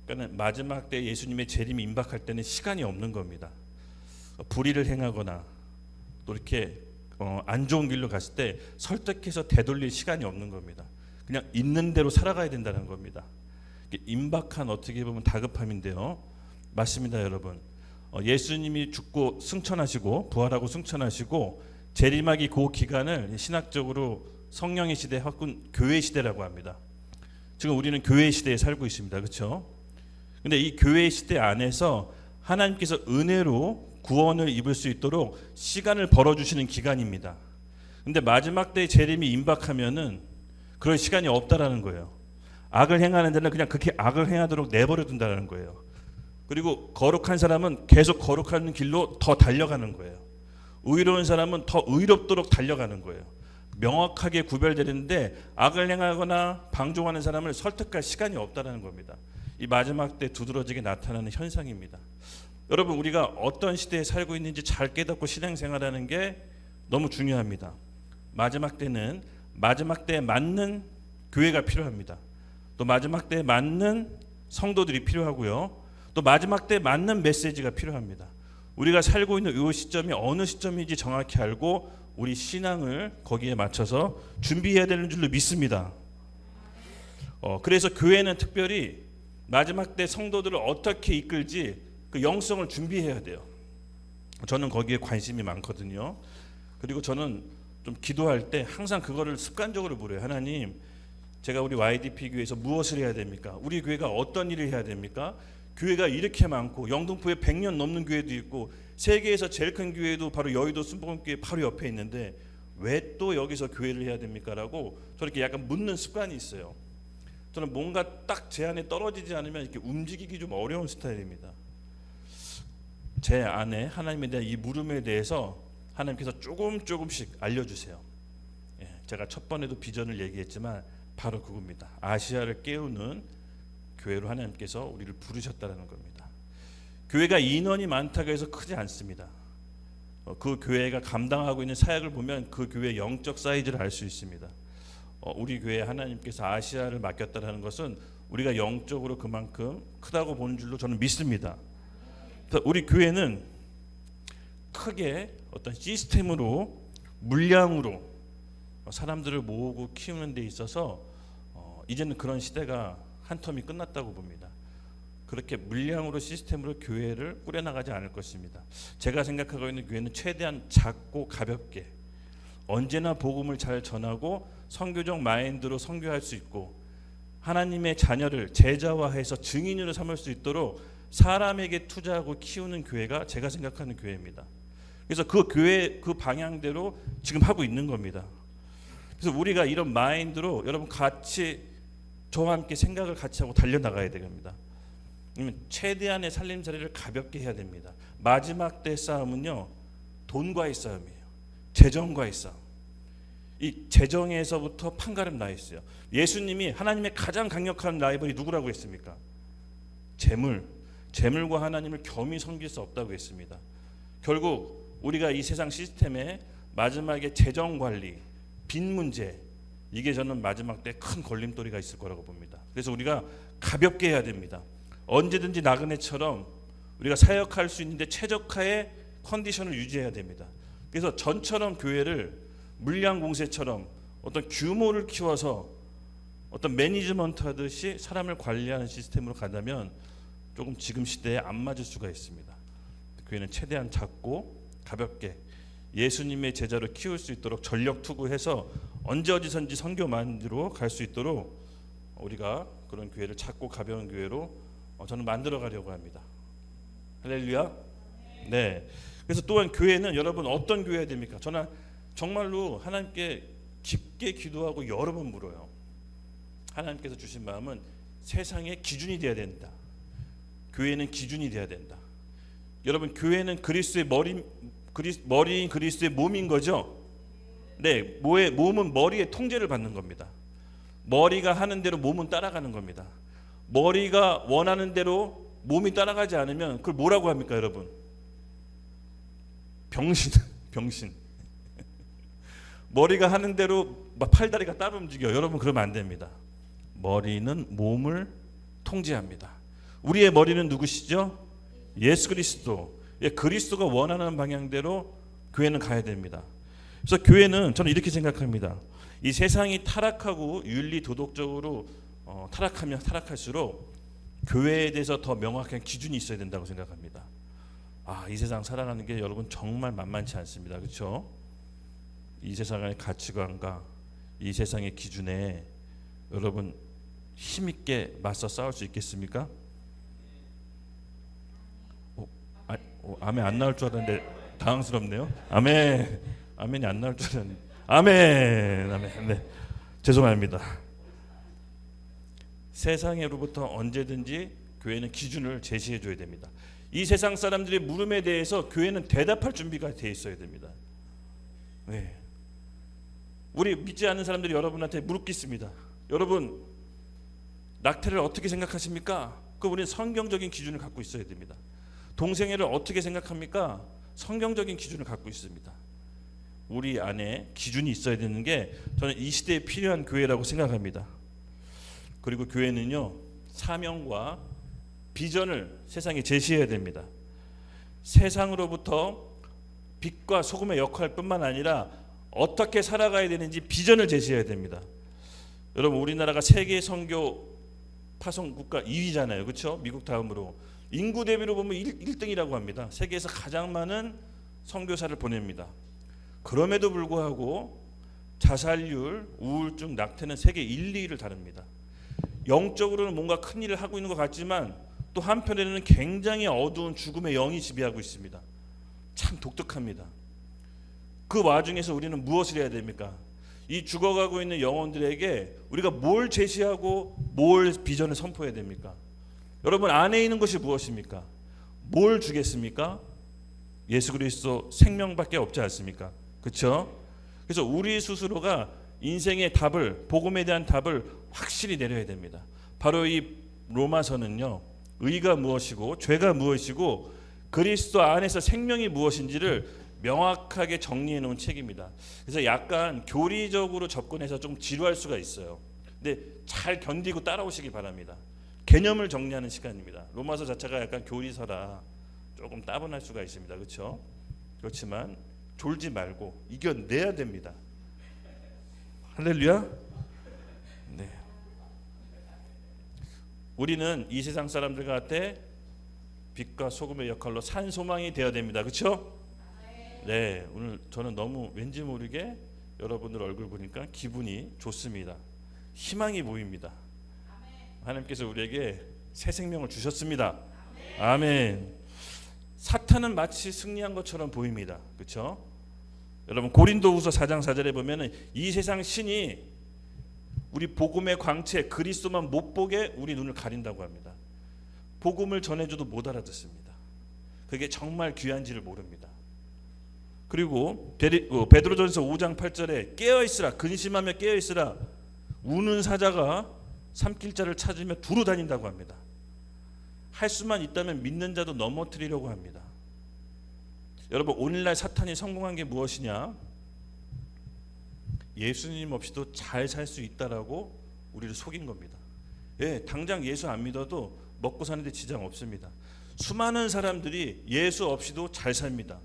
그러니까 마지막 때 예수님의 재림이 임박할 때는 시간이 없는 겁니다. 불의를 행하거나 또 이렇게 안 좋은 길로 갔을 때 설득해서 되돌릴 시간이 없는 겁니다. 그냥 있는 대로 살아가야 된다는 겁니다. 임박한 어떻게 보면 다급함인데요. 맞습니다, 여러분. 예수님이 죽고 승천하시고 부활하고 승천하시고 재림하기 그 기간을 신학적으로 성령의 시대 혹은 교회 시대라고 합니다. 지금 우리는 교회 시대에 살고 있습니다. 그렇죠? 근데 이 교회 시대 안에서 하나님께서 은혜로 구원을 입을 수 있도록 시간을 벌어주시는 기간입니다. 근데 마지막 때의 재림이 임박하면은 그럴 시간이 없다라는 거예요. 악을 행하는 데는 그냥 그렇게 악을 행하도록 내버려 둔다는 거예요. 그리고 거룩한 사람은 계속 거룩한 길로 더 달려가는 거예요. 의로운 사람은 더 의롭도록 달려가는 거예요. 명확하게 구별되는데 악을 행하거나 방종하는 사람을 설득할 시간이 없다는 겁니다. 이 마지막 때 두드러지게 나타나는 현상입니다. 여러분 우리가 어떤 시대에 살고 있는지 잘 깨닫고 신앙생활하는 게 너무 중요합니다. 마지막 때는 마지막 때에 맞는 교회가 필요합니다. 또 마지막 때에 맞는 성도들이 필요하고요. 또 마지막 때에 맞는 메시지가 필요합니다. 우리가 살고 있는 이 시점이 어느 시점인지 정확히 알고 우리 신앙을 거기에 맞춰서 준비해야 되는 줄로 믿습니다. 그래서 교회는 특별히 마지막 때 성도들을 어떻게 이끌지 그 영성을 준비해야 돼요. 저는 거기에 관심이 많거든요. 그리고 저는 좀 기도할 때 항상 그거를 습관적으로 물어요. 하나님, 제가 우리 YDP 교회에서 무엇을 해야 됩니까? 우리 교회가 어떤 일을 해야 됩니까? 교회가 이렇게 많고 영등포에 100년 넘는 교회도 있고 세계에서 제일 큰 교회도 바로 여의도 순복음교회 바로 옆에 있는데 왜 또 여기서 교회를 해야 됩니까? 라고 저렇게 약간 묻는 습관이 있어요. 저는 뭔가 딱 제 안에 떨어지지 않으면 이렇게 움직이기 좀 어려운 스타일입니다. 제 안에 하나님에 대한 이 물음에 대해서 하나님께서 조금씩 알려주세요. 제가 첫 번에도 비전을 얘기했지만 바로 그겁니다. 아시아를 깨우는 교회로 하나님께서 우리를 부르셨다는 겁니다. 교회가 인원이 많다고 해서 크지 않습니다. 그 교회가 감당하고 있는 사역을 보면 그 교회의 영적 사이즈를 알 수 있습니다. 우리 교회에 하나님께서 아시아를 맡겼다는 것은 우리가 영적으로 그만큼 크다고 보는 줄로 저는 믿습니다. 우리 교회는 크게 어떤 시스템으로 물량으로 사람들을 모으고 키우는 데 있어서 이제는 그런 시대가 한 텀이 끝났다고 봅니다. 그렇게 물량으로 시스템으로 교회를 꾸려나가지 않을 것입니다. 제가 생각하고 있는 교회는 최대한 작고 가볍게 언제나 복음을 잘 전하고 선교적 마인드로 선교할 수 있고 하나님의 자녀를 제자화해서 증인으로 삼을 수 있도록 사람에게 투자하고 키우는 교회가 제가 생각하는 교회입니다. 그래서 그 교회 그 방향대로 지금 하고 있는 겁니다. 그래서 우리가 이런 마인드로 여러분 같이 저와 함께 생각을 같이 하고 달려나가야 됩니다. 최대한의 살림살이를 가볍게 해야 됩니다. 마지막 때 싸움은요, 돈과의 싸움이에요. 재정과의 싸움. 이 재정에서부터 판가름 나 있어요. 예수님이 하나님의 가장 강력한 라이벌이 누구라고 했습니까? 재물과 하나님을 겸히 섬길 수 없다고 했습니다. 결국 우리가 이 세상 시스템에 마지막에 재정 관리, 빈 문제, 이게 저는 마지막 때 큰 걸림돌이가 있을 거라고 봅니다. 그래서 우리가 가볍게 해야 됩니다. 언제든지 나그네처럼 우리가 사역할 수 있는데 최적화의 컨디션을 유지해야 됩니다. 그래서 전처럼 교회를 물량 공세처럼 어떤 규모를 키워서 어떤 매니지먼트 하듯이 사람을 관리하는 시스템으로 간다면 조금 지금 시대에 안 맞을 수가 있습니다. 교회는 최대한 작고 가볍게 예수님의 제자로 키울 수 있도록 전력 투구해서 언제 어디선지 선교만으로 갈 수 있도록 우리가 그런 교회를 작고 가벼운 교회로 저는 만들어 가려고 합니다. 할렐루야. 네. 그래서 또한 교회는 여러분 어떤 교회야 됩니까? 저는 정말로 하나님께 깊게 기도하고 여러 번 물어요. 하나님께서 주신 마음은 세상의 기준이 돼야 된다. 교회는 기준이 돼야 된다. 여러분 교회는 그리스도의 머리인 그리스도의 몸인 거죠. 네, 몸은 머리의 통제를 받는 겁니다. 머리가 하는 대로 몸은 따라가는 겁니다. 머리가 원하는 대로 몸이 따라가지 않으면 그걸 뭐라고 합니까, 여러분? 병신. 머리가 하는 대로 막 팔다리가 따로 움직여. 여러분 그러면 안 됩니다. 머리는 몸을 통제합니다. 우리의 머리는 누구시죠? 예수 그리스도. 그리스도가 원하는 방향대로 교회는 가야 됩니다. 그래서 교회는 저는 이렇게 생각합니다. 이 세상이 타락하고 윤리 도덕적으로 타락하면 타락할수록 교회에 대해서 더 명확한 기준이 있어야 된다고 생각합니다. 이 세상 살아가는 게 여러분 정말 만만치 않습니다. 그렇죠? 이 세상의 가치관과 이 세상의 기준에 여러분 힘있게 맞서 싸울 수 있겠습니까? 아멘 안 나올 줄 알았는데 당황스럽네요. 아멘이 안 나올 줄 알았는데 아멘. 네, 죄송합니다. 세상으로부터 언제든지 교회는 기준을 제시해 줘야 됩니다. 이 세상 사람들의 물음에 대해서 교회는 대답할 준비가 돼 있어야 됩니다. 네. 우리 믿지 않는 사람들이 여러분한테 묻겠습니다. 여러분 낙태를 어떻게 생각하십니까? 우리는 성경적인 기준을 갖고 있어야 됩니다. 동성애를 어떻게 생각합니까? 성경적인 기준을 갖고 있습니다. 우리 안에 기준이 있어야 되는 게 저는 이 시대에 필요한 교회라고 생각합니다. 그리고 교회는요, 사명과 비전을 세상에 제시해야 됩니다. 세상으로부터 빛과 소금의 역할뿐만 아니라 어떻게 살아가야 되는지 비전을 제시해야 됩니다. 여러분 우리나라가 세계 선교 파송 국가 2위잖아요. 그렇죠? 미국 다음으로. 인구 대비로 보면 1등이라고 합니다. 세계에서 가장 많은 선교사를 보냅니다. 그럼에도 불구하고 자살률, 우울증, 낙태는 세계 1, 2위를 다룹니다. 영적으로는 뭔가 큰 일을 하고 있는 것 같지만 또 한편에는 굉장히 어두운 죽음의 영이 지배하고 있습니다. 참 독특합니다. 그 와중에서 우리는 무엇을 해야 됩니까? 이 죽어가고 있는 영혼들에게 우리가 뭘 제시하고 뭘 비전을 선포해야 됩니까? 여러분 안에 있는 것이 무엇입니까? 뭘 주겠습니까? 예수 그리스도 생명밖에 없지 않습니까? 그렇죠? 그래서 우리 스스로가 인생의 답을, 복음에 대한 답을 확실히 내려야 됩니다. 바로 이 로마서는요, 의가 무엇이고 죄가 무엇이고 그리스도 안에서 생명이 무엇인지를 명확하게 정리해 놓은 책입니다. 그래서 약간 교리적으로 접근해서 좀 지루할 수가 있어요. 근데 잘 견디고 따라오시기 바랍니다. 개념을 정리하는 시간입니다. 로마서 자체가 약간 교리서라 조금 따분할 수가 있습니다. 그렇죠? 그렇지만 졸지 말고 이겨내야 됩니다. 할렐루야. 네. 우리는 이 세상 사람들한테 빛과 소금의 역할로 산 소망이 되어야 됩니다. 그렇죠? 네, 오늘 저는 너무 왠지 모르게 여러분들 얼굴 보니까 기분이 좋습니다. 희망이 보입니다. 하나님께서 우리에게 새 생명을 주셨습니다. 아멘. 사탄은 마치 승리한 것처럼 보입니다. 그렇죠? 여러분 고린도후서 4장 4절에 보면은 이 세상 신이 우리 복음의 광채 그리스도만 못 보게 우리 눈을 가린다고 합니다. 복음을 전해줘도 못 알아듣습니다. 그게 정말 귀한지를 모릅니다. 그리고 베드로전서 5장 8절에 깨어있으라 근심하며 깨어있으라 우는 사자가 삼킬 자를 찾으며 두루 다닌다고 합니다. 할 수만 있다면 믿는 자도 넘어뜨리려고 합니다. 여러분 오늘날 사탄이 성공한 게 무엇이냐? 예수님 없이도 잘 살 수 있다라고 우리를 속인 겁니다. 예, 당장 예수 안 믿어도 먹고 사는데 지장 없습니다. 수많은 사람들이 예수 없이도 잘 삽니다.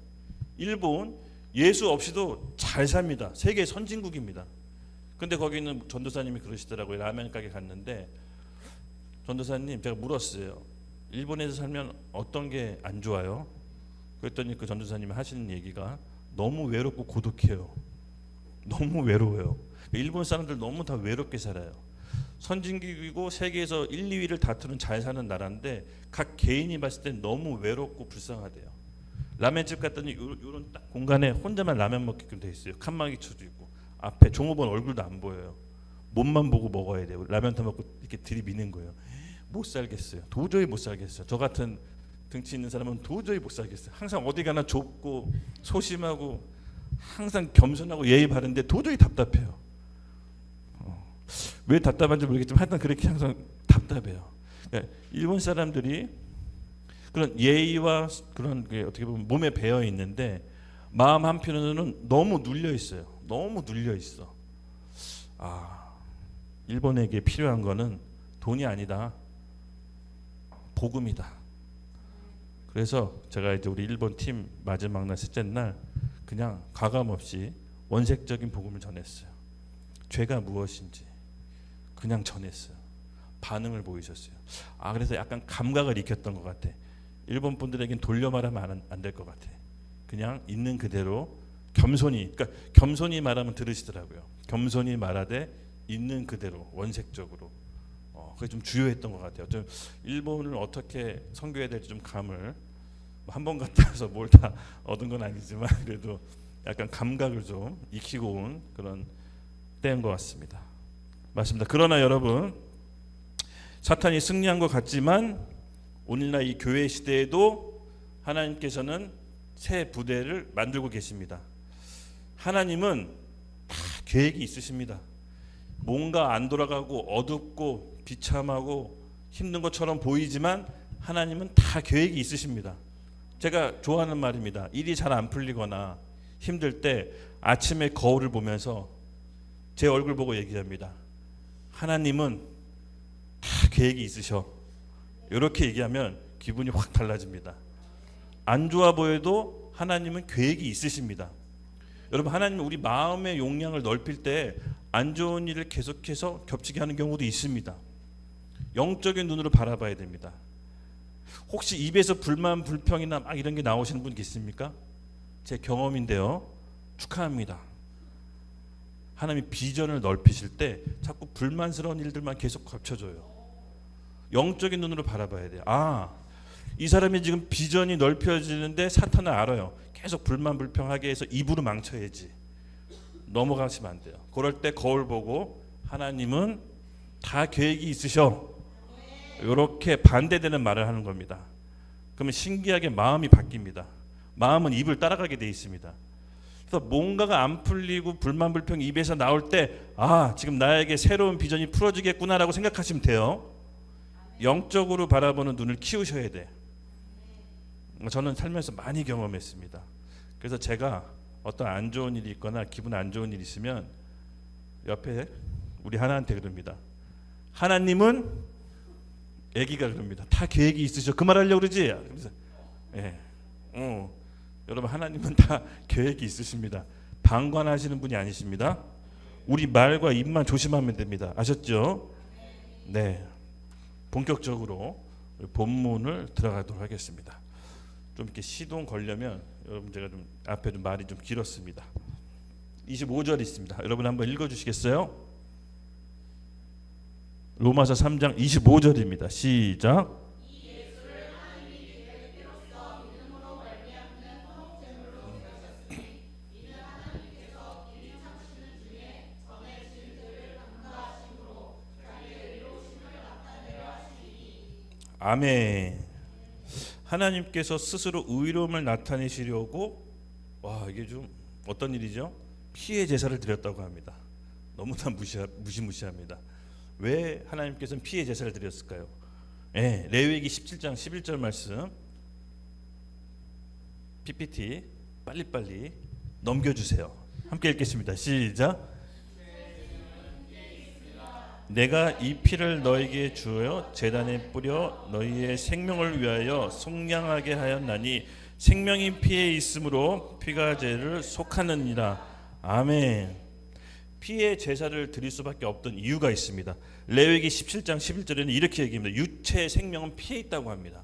일본 예수 없이도 잘 삽니다. 세계 선진국입니다. 근데 거기 있는 전도사님이 그러시더라고요. 라면 가게 갔는데 전도사님 제가 물었어요. 일본에서 살면 어떤 게 안 좋아요? 그랬더니 그 전도사님이 하시는 얘기가 너무 외롭고 고독해요. 너무 외로워요. 일본 사람들 너무 다 외롭게 살아요. 선진국이고 세계에서 1, 2위를 다투는 잘 사는 나라인데 각 개인이 봤을 때 너무 외롭고 불쌍하대요. 라면집 갔더니 이런 딱 공간에 혼자만 라면 먹게끔 돼 있어요. 칸막이쳐도 있고 앞에 종업원 얼굴도 안 보여요. 몸만 보고 먹어야 돼요. 라면 다 먹고 이렇게 들이미는 거예요. 못 살겠어요. 도저히 못 살겠어요. 저 같은 등치 있는 사람은 도저히 못 살겠어요. 항상 어디 가나 좁고 소심하고 항상 겸손하고 예의 바른데 도저히 답답해요. 왜 답답한지 모르겠지만 하여튼 그렇게 항상 답답해요. 그러니까 일본 사람들이 그런 예의와 그런 게 어떻게 보면 몸에 배어 있는데 마음 한편으로는 너무 눌려 있어요. 너무 눌려 있어. 일본에게 필요한 거는 돈이 아니다. 복음이다. 그래서 제가 이제 우리 일본 팀 마지막 날 셋째 날 그냥 가감 없이 원색적인 복음을 전했어요. 죄가 무엇인지 그냥 전했어요. 반응을 보이셨어요. 그래서 약간 감각을 익혔던 것 같아. 일본 분들에겐 돌려 말하면 안 될 것 같아. 그냥 있는 그대로 겸손히, 그러니까 겸손히 말하면 들으시더라고요. 겸손히 말하되 있는 그대로 원색적으로. 그게 좀 주요했던 것 같아요. 좀 일본을 어떻게 선교해야 될지 좀 감을 한 번 갔다 와서 뭘 다 얻은 건 아니지만 그래도 약간 감각을 좀 익히고 온 그런 때인 것 같습니다. 맞습니다. 그러나 여러분 사탄이 승리한 것 같지만 오늘날 이 교회 시대에도 하나님께서는 새 부대를 만들고 계십니다. 하나님은 다 계획이 있으십니다. 뭔가 안 돌아가고 어둡고 비참하고 힘든 것처럼 보이지만 하나님은 다 계획이 있으십니다. 제가 좋아하는 말입니다. 일이 잘 안 풀리거나 힘들 때 아침에 거울을 보면서 제 얼굴 보고 얘기합니다. 하나님은 다 계획이 있으셔. 이렇게 얘기하면 기분이 확 달라집니다. 안 좋아 보여도 하나님은 계획이 있으십니다. 여러분 하나님은 우리 마음의 용량을 넓힐 때 안 좋은 일을 계속해서 겹치게 하는 경우도 있습니다. 영적인 눈으로 바라봐야 됩니다. 혹시 입에서 불만 불평이나 막 이런 게 나오시는 분 계십니까? 제 경험인데요. 축하합니다. 하나님이 비전을 넓히실 때 자꾸 불만스러운 일들만 계속 겹쳐져요. 영적인 눈으로 바라봐야 돼요. 이 사람이 지금 비전이 넓혀지는데 사탄은 알아요. 계속 불만 불평하게 해서 입으로 망쳐야지. 넘어가시면 안 돼요. 그럴 때 거울 보고 하나님은 다 계획이 있으셔. 이렇게 반대되는 말을 하는 겁니다. 그러면 신기하게 마음이 바뀝니다. 마음은 입을 따라가게 돼 있습니다. 그래서 뭔가가 안 풀리고 불만 불평이 입에서 나올 때 지금 나에게 새로운 비전이 풀어지겠구나라고 생각하시면 돼요. 영적으로 바라보는 눈을 키우셔야 돼. 저는 살면서 많이 경험했습니다. 그래서 제가 어떤 안 좋은 일이 있거나 기분 안 좋은 일이 있으면 옆에 우리 하나한테 그럽니다. 하나님은 애기가 그럽니다. 다 계획이 있으셔. 그 말 하려고 그러지? 그래서 여러분 하나님은 다 계획이 있으십니다. 방관하시는 분이 아니십니다. 우리 말과 입만 조심하면 됩니다. 아셨죠? 네. 본격적으로 본문을 들어가도록 하겠습니다. 좀 이렇게 시동 걸려면 여러분 제가 좀 앞에 좀 말이 좀 길었습니다. 25절 있습니다. 여러분 한번 읽어주시겠어요? 로마서 3장 25절입니다. 시작. 아멘. 하나님께서 스스로 의로움을 나타내시려고 이게 좀 어떤 일이죠? 피의 제사를 드렸다고 합니다. 너무나 무시무시합니다. 왜 하나님께서는 피의 제사를 드렸을까요? 레위기 17장 11절 말씀 PPT 빨리빨리 넘겨주세요. 함께 읽겠습니다. 시작. 내가 이 피를 너에게 주어 제단에 뿌려 너희의 생명을 위하여 속량하게 하였나니 생명이 피에 있으므로 피가 죄를 속하느니라. 아멘. 피의 제사를 드릴 수밖에 없던 이유가 있습니다. 레위기 17장 11절에는 이렇게 얘기합니다. 육체의 생명은 피에 있다고 합니다.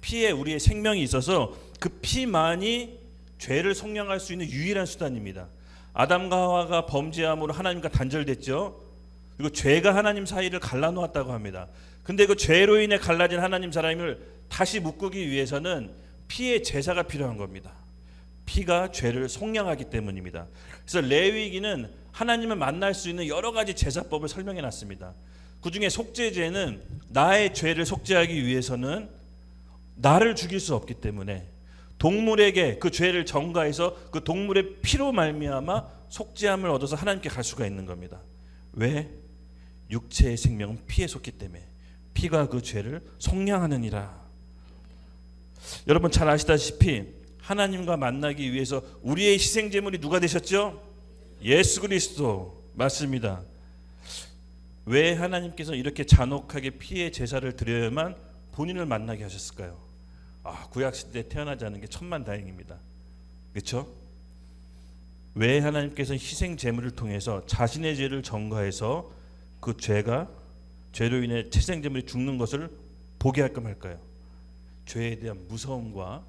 피에 우리의 생명이 있어서 그 피만이 죄를 속량할 수 있는 유일한 수단입니다. 아담과 하와가 범죄함으로 하나님과 단절됐죠. 그리고 죄가 하나님 사이를 갈라놓았다고 합니다. 근데 그 죄로 인해 갈라진 하나님 사람을 다시 묶기 위해서는 피의 제사가 필요한 겁니다. 피가 죄를 속량하기 때문입니다. 그래서 레위기는 하나님을 만날 수 있는 여러 가지 제사법을 설명해 놨습니다. 그 중에 속죄제는 나의 죄를 속죄하기 위해서는 나를 죽일 수 없기 때문에 동물에게 그 죄를 전가해서 그 동물의 피로 말미암아 속죄함을 얻어서 하나님께 갈 수가 있는 겁니다. 왜? 육체의 생명은 피에 속기 때문에 피가 그 죄를 속량하느니라. 여러분 잘 아시다시피 하나님과 만나기 위해서 우리의 희생제물이 누가 되셨죠? 예수 그리스도. 맞습니다. 왜 하나님께서 이렇게 잔혹하게 피의 제사를 드려야만 본인을 만나게 하셨을까요? 구약시대에 태어나지 않은 게 천만다행입니다. 그렇죠? 왜 하나님께서 희생제물을 통해서 자신의 죄를 전가해서 그 죄로 인해 희생제물이 죽는 것을 보게 할까 말까요? 죄에 대한 무서움과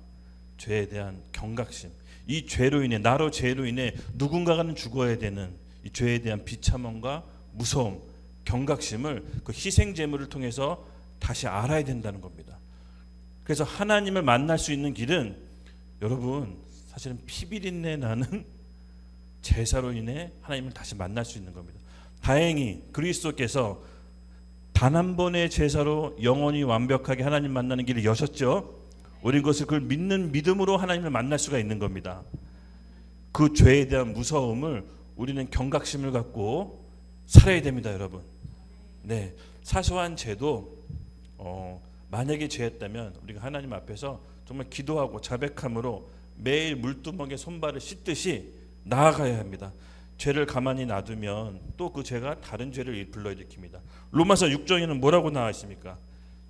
죄에 대한 경각심, 이 죄로 인해 나로 죄로 인해 누군가는 죽어야 되는 이 죄에 대한 비참함과 무서움, 경각심을 그 희생제물을 통해서 다시 알아야 된다는 겁니다. 그래서 하나님을 만날 수 있는 길은 여러분 사실은 피비린내 나는 제사로 인해 하나님을 다시 만날 수 있는 겁니다. 다행히 그리스도께서 단 한 번의 제사로 영원히 완벽하게 하나님 만나는 길을 여셨죠. 우리 그것을 그걸 믿는 믿음으로 하나님을 만날 수가 있는 겁니다. 그 죄에 대한 무서움을 우리는 경각심을 갖고 살아야 됩니다, 여러분. 네, 사소한 죄도 만약에 죄였다면 우리가 하나님 앞에서 정말 기도하고 자백함으로 매일 물두멍에 손발을 씻듯이 나아가야 합니다. 죄를 가만히 놔두면 또 그 죄가 다른 죄를 불러일으킵니다. 로마서 6장에는 뭐라고 나와 있습니까?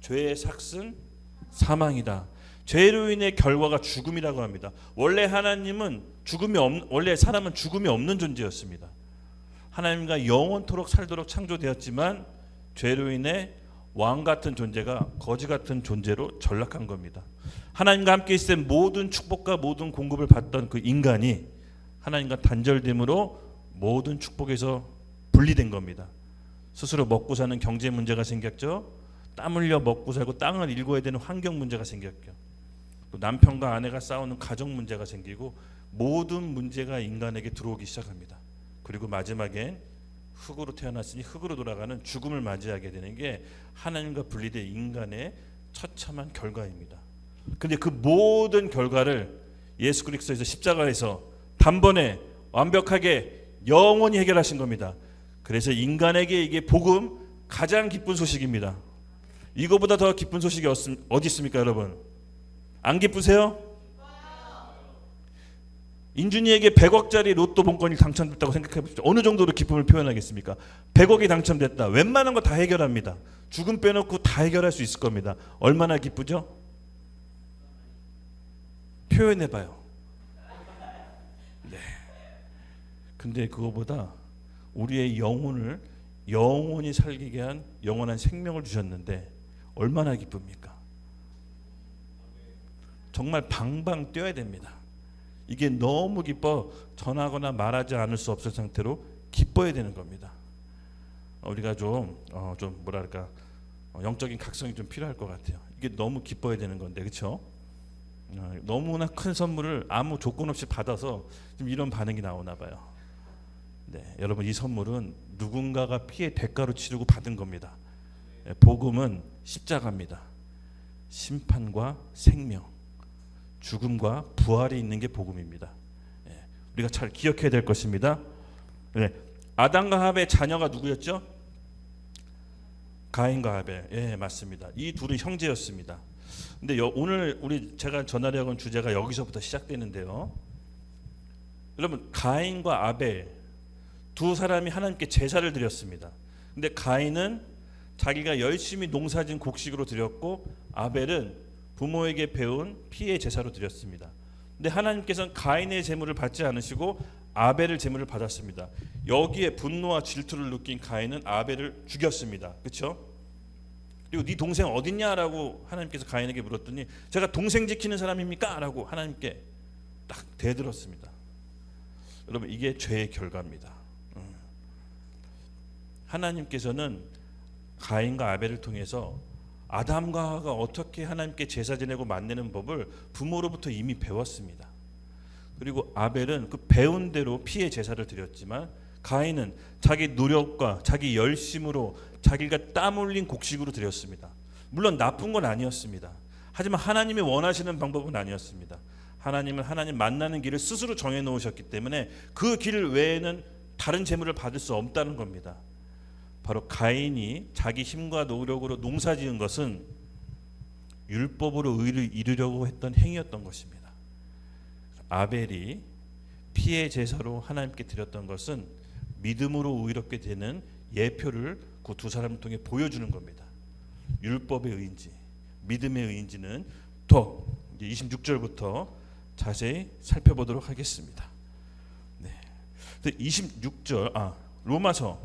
죄의 삭은 사망이다. 죄로 인해 결과가 죽음이라고 합니다. 원래 원래 사람은 죽음이 없는 존재였습니다. 하나님과 영원토록 살도록 창조되었지만 죄로 인해 왕 같은 존재가 거지 같은 존재로 전락한 겁니다. 하나님과 함께 있을 때 모든 축복과 모든 공급을 받던 그 인간이 하나님과 단절됨으로 모든 축복에서 분리된 겁니다. 스스로 먹고 사는 경제 문제가 생겼죠. 땀 흘려 먹고 살고 땅을 일궈야 되는 환경 문제가 생겼죠. 또 남편과 아내가 싸우는 가정 문제가 생기고 모든 문제가 인간에게 들어오기 시작합니다. 그리고 마지막엔 흙으로 태어났으니 흙으로 돌아가는 죽음을 맞이하게 되는 게 하나님과 분리된 인간의 처참한 결과입니다. 그런데 그 모든 결과를 예수 그리스도에서 십자가에서 단번에 완벽하게 영원히 해결하신 겁니다. 그래서 인간에게 이게 복음 가장 기쁜 소식입니다. 이거보다 더 기쁜 소식이 어디 있습니까, 여러분? 안 기쁘세요? 인준이에게 100억짜리 로또 복권이 당첨됐다고 생각해 보십시오. 어느 정도로 기쁨을 표현하겠습니까? 100억이 당첨됐다. 웬만한 거 다 해결합니다. 죽음 빼놓고 다 해결할 수 있을 겁니다. 얼마나 기쁘죠? 표현해봐요. 네. 근데 그거보다 우리의 영혼을 영원히 살게 한 영원한 생명을 주셨는데 얼마나 기쁩니까? 정말 방방 뛰어야 됩니다. 이게 너무 기뻐 전하거나 말하지 않을 수 없을 상태로 기뻐야 되는 겁니다. 우리가 좀 뭐랄까 영적인 각성이 좀 필요할 것 같아요. 이게 너무 기뻐야 되는 건데, 그렇죠? 너무나 큰 선물을 아무 조건 없이 받아서 지금 이런 반응이 나오나 봐요. 네, 여러분 이 선물은 누군가가 피해 대가로 치르고 받은 겁니다. 복음은 십자가입니다. 심판과 생명, 죽음과 부활이 있는 게 복음입니다. 우리가 잘 기억해야 될 것입니다. 아담과 하벨의 자녀가 누구였죠? 가인과 하벨. 예, 맞습니다. 이 둘은 형제였습니다. 근데 오늘 제가 전하려고 한 주제가 여기서부터 시작되는데요. 여러분, 가인과 아벨 두 사람이 하나님께 제사를 드렸습니다. 근데 가인은 자기가 열심히 농사진 곡식으로 드렸고, 아벨은 부모에게 배운 피의 제사로 드렸습니다. 근데 하나님께서는 가인의 제물을 받지 않으시고 아벨의 제물을 받았습니다. 여기에 분노와 질투를 느낀 가인은 아벨을 죽였습니다. 그렇죠? 그리고 네 동생 어딨냐라고 하나님께서 가인에게 물었더니 제가 동생 지키는 사람입니까? 라고 하나님께 딱 대들었습니다. 여러분, 이게 죄의 결과입니다. 하나님께서는 가인과 아벨을 통해서 아담과 하와가 어떻게 하나님께 제사 지내고 만내는 법을 부모로부터 이미 배웠습니다. 그리고 아벨은 그 배운 대로 피의 제사를 드렸지만, 가인은 자기 노력과 자기 열심으로 자기가 땀 흘린 곡식으로 드렸습니다. 물론 나쁜 건 아니었습니다. 하지만 하나님이 원하시는 방법은 아니었습니다. 하나님은 하나님 만나는 길을 스스로 정해 놓으셨기 때문에 그 길 외에는 다른 제물을 받을 수 없다는 겁니다. 바로 가인이 자기 힘과 노력으로 농사지은 것은 율법으로 의를 이루려고 했던 행위였던 것입니다. 아벨이 피의 제사로 하나님께 드렸던 것은 믿음으로 의롭게 되는 예표를 그 두 사람을 통해 보여주는 겁니다. 율법의 의인지 믿음의 의인지는 더 이제 26절부터 자세히 살펴보도록 하겠습니다. 네. 26절 로마서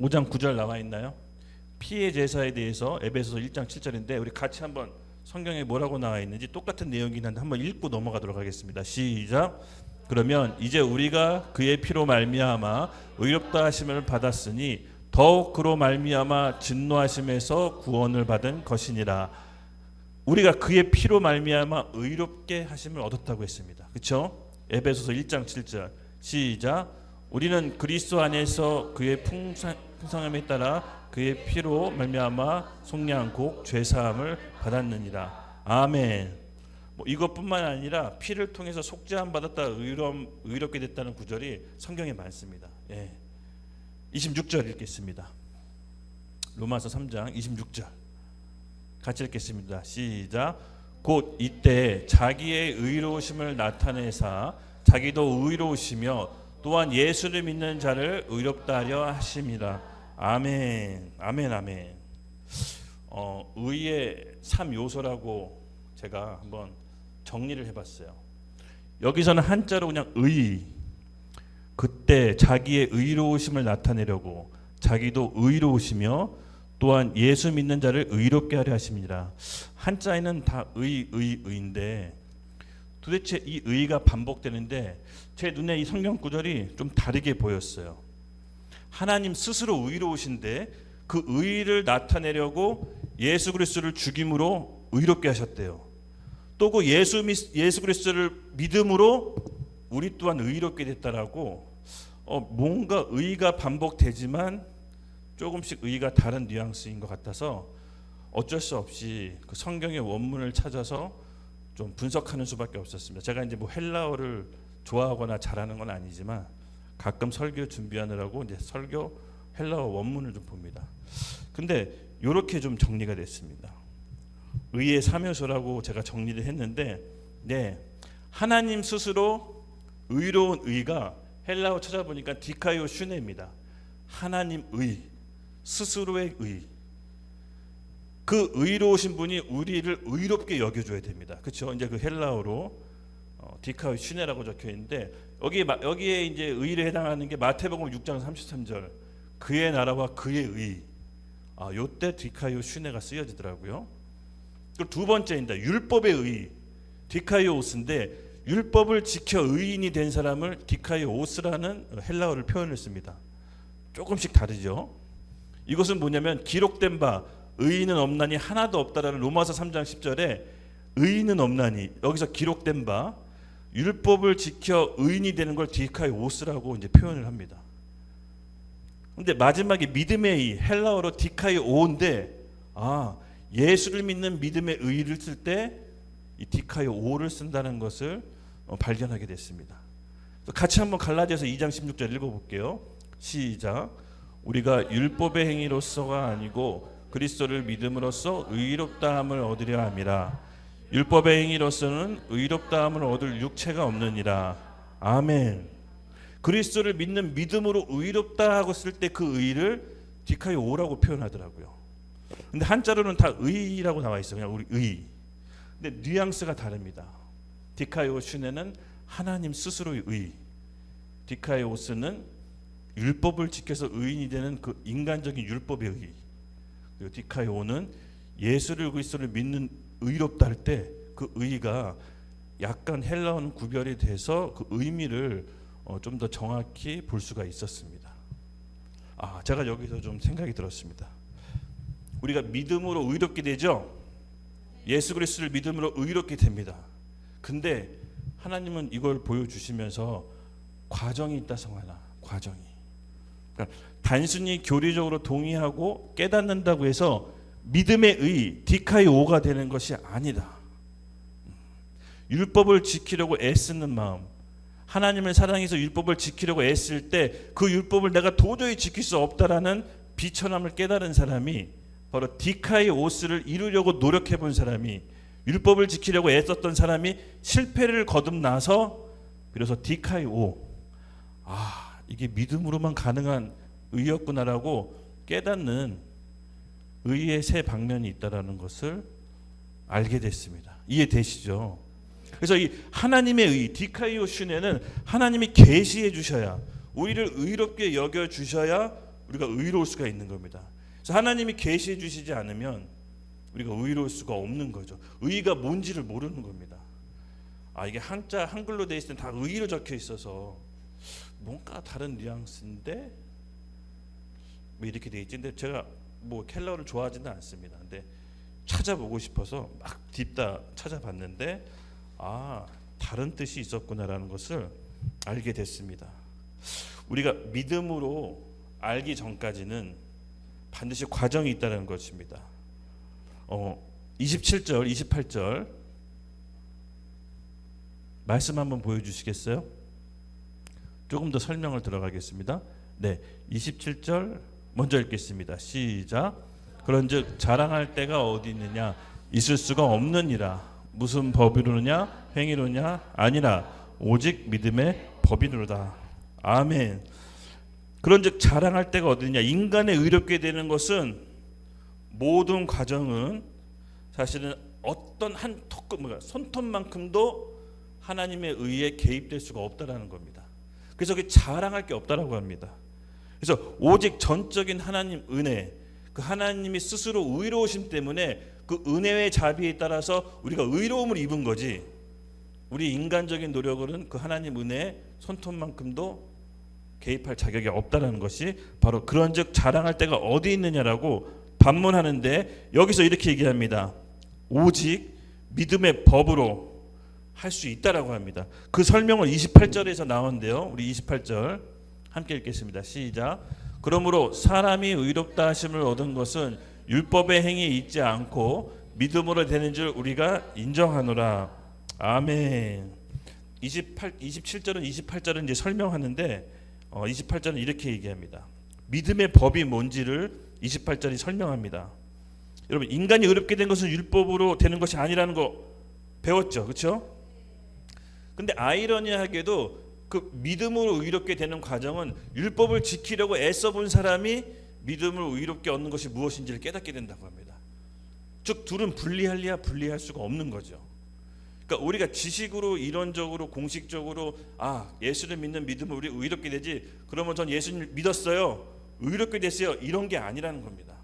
5장 9절 나와 있나요? 피의 제사에 대해서 에베소서 1장 7절인데 우리 같이 한번 성경에 뭐라고 나와 있는지 똑같은 내용이긴 한데 한번 읽고 넘어가도록 하겠습니다. 시작. 그러면 이제 우리가 그의 피로 말미암아 의롭다 하심을 받았으니 더욱 그로 말미암아 진노하심에서 구원을 받은 것이니라. 우리가 그의 피로 말미암아 의롭게 하심을 얻었다고 했습니다. 그렇죠? 에베소서 1장 7절 시작. 우리는 그리스도 안에서 그의 풍성함에 따라 그의 피로 말미암아 속량 곧 죄사함을 받았느니라. 아멘. 이것뿐만 아니라 피를 통해서 속죄함 받았다 의롭게 됐다는 구절이 성경에 많습니다. 26절 읽겠습니다. 로마서 3장 26절 같이 읽겠습니다. 시작. 곧 이때 자기의 의로우심을 나타내사 자기도 의로우시며 또한 예수를 믿는 자를 의롭다 하려 하심이라. 아멘. 아멘. 아멘. 의의 3요소라고 제가 한번 정리를 해봤어요. 여기서는 한자로 그냥 의, 그때 자기의 의로우심을 나타내려고 자기도 의로우시며 또한 예수 믿는 자를 의롭게 하려 하십니다. 한자에는 다 의인데 도대체 이 의가 반복되는데 제 눈에 이 성경 구절이 좀 다르게 보였어요. 하나님 스스로 의로우신데 그 의를 나타내려고 예수 그리스도를 죽임으로 의롭게 하셨대요. 또 그 예수 그리스도를 믿음으로 우리 또한 의롭게 됐다라고 뭔가 의가 반복되지만 조금씩 의가 다른 뉘앙스인 것 같아서 어쩔 수 없이 그 성경의 원문을 찾아서 좀 분석하는 수밖에 없었습니다. 제가 이제 뭐 헬라어를 좋아하거나 잘하는 건 아니지만 가끔 설교 준비하느라고 이제 설교 헬라어 원문을 좀 봅니다. 근데 이렇게 좀 정리가 됐습니다. 의의 3요소라고 제가 정리를 했는데, 하나님 스스로 의로운 의가 헬라어 찾아보니까 디카이오 슈네입니다. 하나님 의, 스스로의 의. 그 의로우신 분이 우리를 의롭게 여겨줘야 됩니다. 그렇죠? 이제 그 헬라어로 디카이오 슈네라고 적혀 있는데 여기에 이제 의에 해당하는 게 마태복음 6장 33절 그의 나라와 그의 의. 요때 디카이오 슈네가 쓰여지더라고요. 그리고 두 번째입니다. 율법의 의, 디카이오스인데 율법을 지켜 의인이 된 사람을 디카이오스라는 헬라어를 표현을 씁니다. 조금씩 다르죠. 이것은 뭐냐면 기록된 바 의인은 없나니 하나도 없다라는 로마서 3장 10절에 의인은 없나니 여기서 기록된 바 율법을 지켜 의인이 되는 걸 디카이오스라고 이제 표현을 합니다. 근데 마지막에 믿음의 의 헬라어로 디카이오인데 예수를 믿는 믿음의 의를 쓸 때 이 디카이오를 쓴다는 것을 발견하게 됐습니다. 같이 한번 갈라디아서 2장 16절 읽어볼게요. 시작. 우리가 율법의 행위로서가 아니고 그리스도를 믿음으로써 의롭다함을 얻으려 함이라. 율법의 행위로서는 의롭다함을 얻을 육체가 없느니라. 아멘. 그리스도를 믿는 믿음으로 의롭다 하고 쓸 때 그 의를 디카이오라고 표현하더라고요. 근데 한자로는 다 의라고 나와 있어요. 그냥 우리 의. 근데 뉘앙스가 다릅니다. 디카이오슈네는 하나님 스스로의 의, 디카이오스는 율법을 지켜서 의인이 되는 그 인간적인 율법의 의, 그리고 디카이오는 예수를 그리스도를 믿는 의롭다 할 때 그 의가 약간 헬라어는 구별이 돼서 그 의미를 좀 더 정확히 볼 수가 있었습니다. 제가 여기서 좀 생각이 들었습니다. 우리가 믿음으로 의롭게 되죠. 예수 그리스도를 믿음으로 의롭게 됩니다. 근데 하나님은 이걸 보여주시면서 과정이 있다 성하나, 과정이. 그러니까 단순히 교리적으로 동의하고 깨닫는다고 해서 믿음의 의, 디카이오가 되는 것이 아니다. 율법을 지키려고 애쓰는 마음, 하나님을 사랑해서 율법을 지키려고 애쓸 때 그 율법을 내가 도저히 지킬 수 없다라는 비천함을 깨달은 사람이 바로 디카이오스를 이루려고 노력해 본 사람이, 율법을 지키려고 애썼던 사람이 실패를 거듭나서 비로소 디카이오, 이게 믿음으로만 가능한 의였구나라고 깨닫는 의의 새 방면이 있다라는 것을 알게 됐습니다. 이해되시죠? 그래서 이 하나님의 의, 디카이오 슈네는 하나님이 계시해 주셔야, 우리를 의롭게 여겨 주셔야 우리가 의로울 수가 있는 겁니다. 그래서 하나님이 계시해 주시지 않으면 우리가 의로울 수가 없는 거죠. 의가 뭔지를 모르는 겁니다. 이게 한글로 돼 있을 때 다 의로 적혀 있어서 뭔가 다른 뉘앙스인데 왜 이렇게 돼 있지? 근데 제가 뭐 켈러를 좋아하지는 않습니다. 근데 찾아보고 싶어서 막 딥다 찾아봤는데 다른 뜻이 있었구나라는 것을 알게 됐습니다. 우리가 믿음으로 알기 전까지는 반드시 과정이 있다는 것입니다. 27절, 28절 말씀 한번 보여주시겠어요? 조금 더 설명을 들어가겠습니다. 네, 27절 먼저 읽겠습니다. 시작. 그런즉 자랑할 때가 어디 있느냐? 있을 수가 없느니라. 무슨 법이로냐? 행위로냐? 아니라 오직 믿음의 법이로다. 아멘. 그런즉 자랑할 때가 어디 있느냐? 인간의 의롭게 되는 것은 모든 과정은 사실은 어떤 한 손톱만큼도 하나님의 의에 개입될 수가 없다라는 겁니다. 그래서 그 자랑할 게 없다라고 합니다. 그래서 오직 전적인 하나님 은혜, 그 하나님이 스스로 의로우심 때문에 그 은혜의 자비에 따라서 우리가 의로움을 입은 거지, 우리 인간적인 노력으로는 그 하나님 은혜에 손톱만큼도 개입할 자격이 없다라는 것이 바로 그런즉 자랑할 때가 어디 있느냐라고 반문하는데, 여기서 이렇게 얘기합니다. 오직 믿음의 법으로 할 수 있다라고 합니다. 그 설명을 28절에서 나오는데요. 우리 28절 함께 읽겠습니다. 시작. 그러므로 사람이 의롭다 하심을 얻은 것은 율법의 행위에 있지 않고 믿음으로 되는 줄 우리가 인정하노라. 아멘. 27절은 28절은 이제 설명하는데 28절은 이렇게 얘기합니다. 믿음의 법이 뭔지를 28절이 설명합니다. 여러분, 인간이 의롭게 된 것은 율법으로 되는 것이 아니라는 거 배웠죠, 그렇죠? 근데 아이러니하게도 그 믿음으로 의롭게 되는 과정은 율법을 지키려고 애써본 사람이 믿음을 의롭게 얻는 것이 무엇인지를 깨닫게 된다고 합니다. 즉 둘은 분리할래야 분리할 수가 없는 거죠. 그러니까 우리가 지식으로, 이론적으로, 공식적으로 예수를 믿는 믿음으로 우리 의롭게 되지, 그러면 전 예수님을 믿었어요, 의롭게 됐어요, 이런 게 아니라는 겁니다.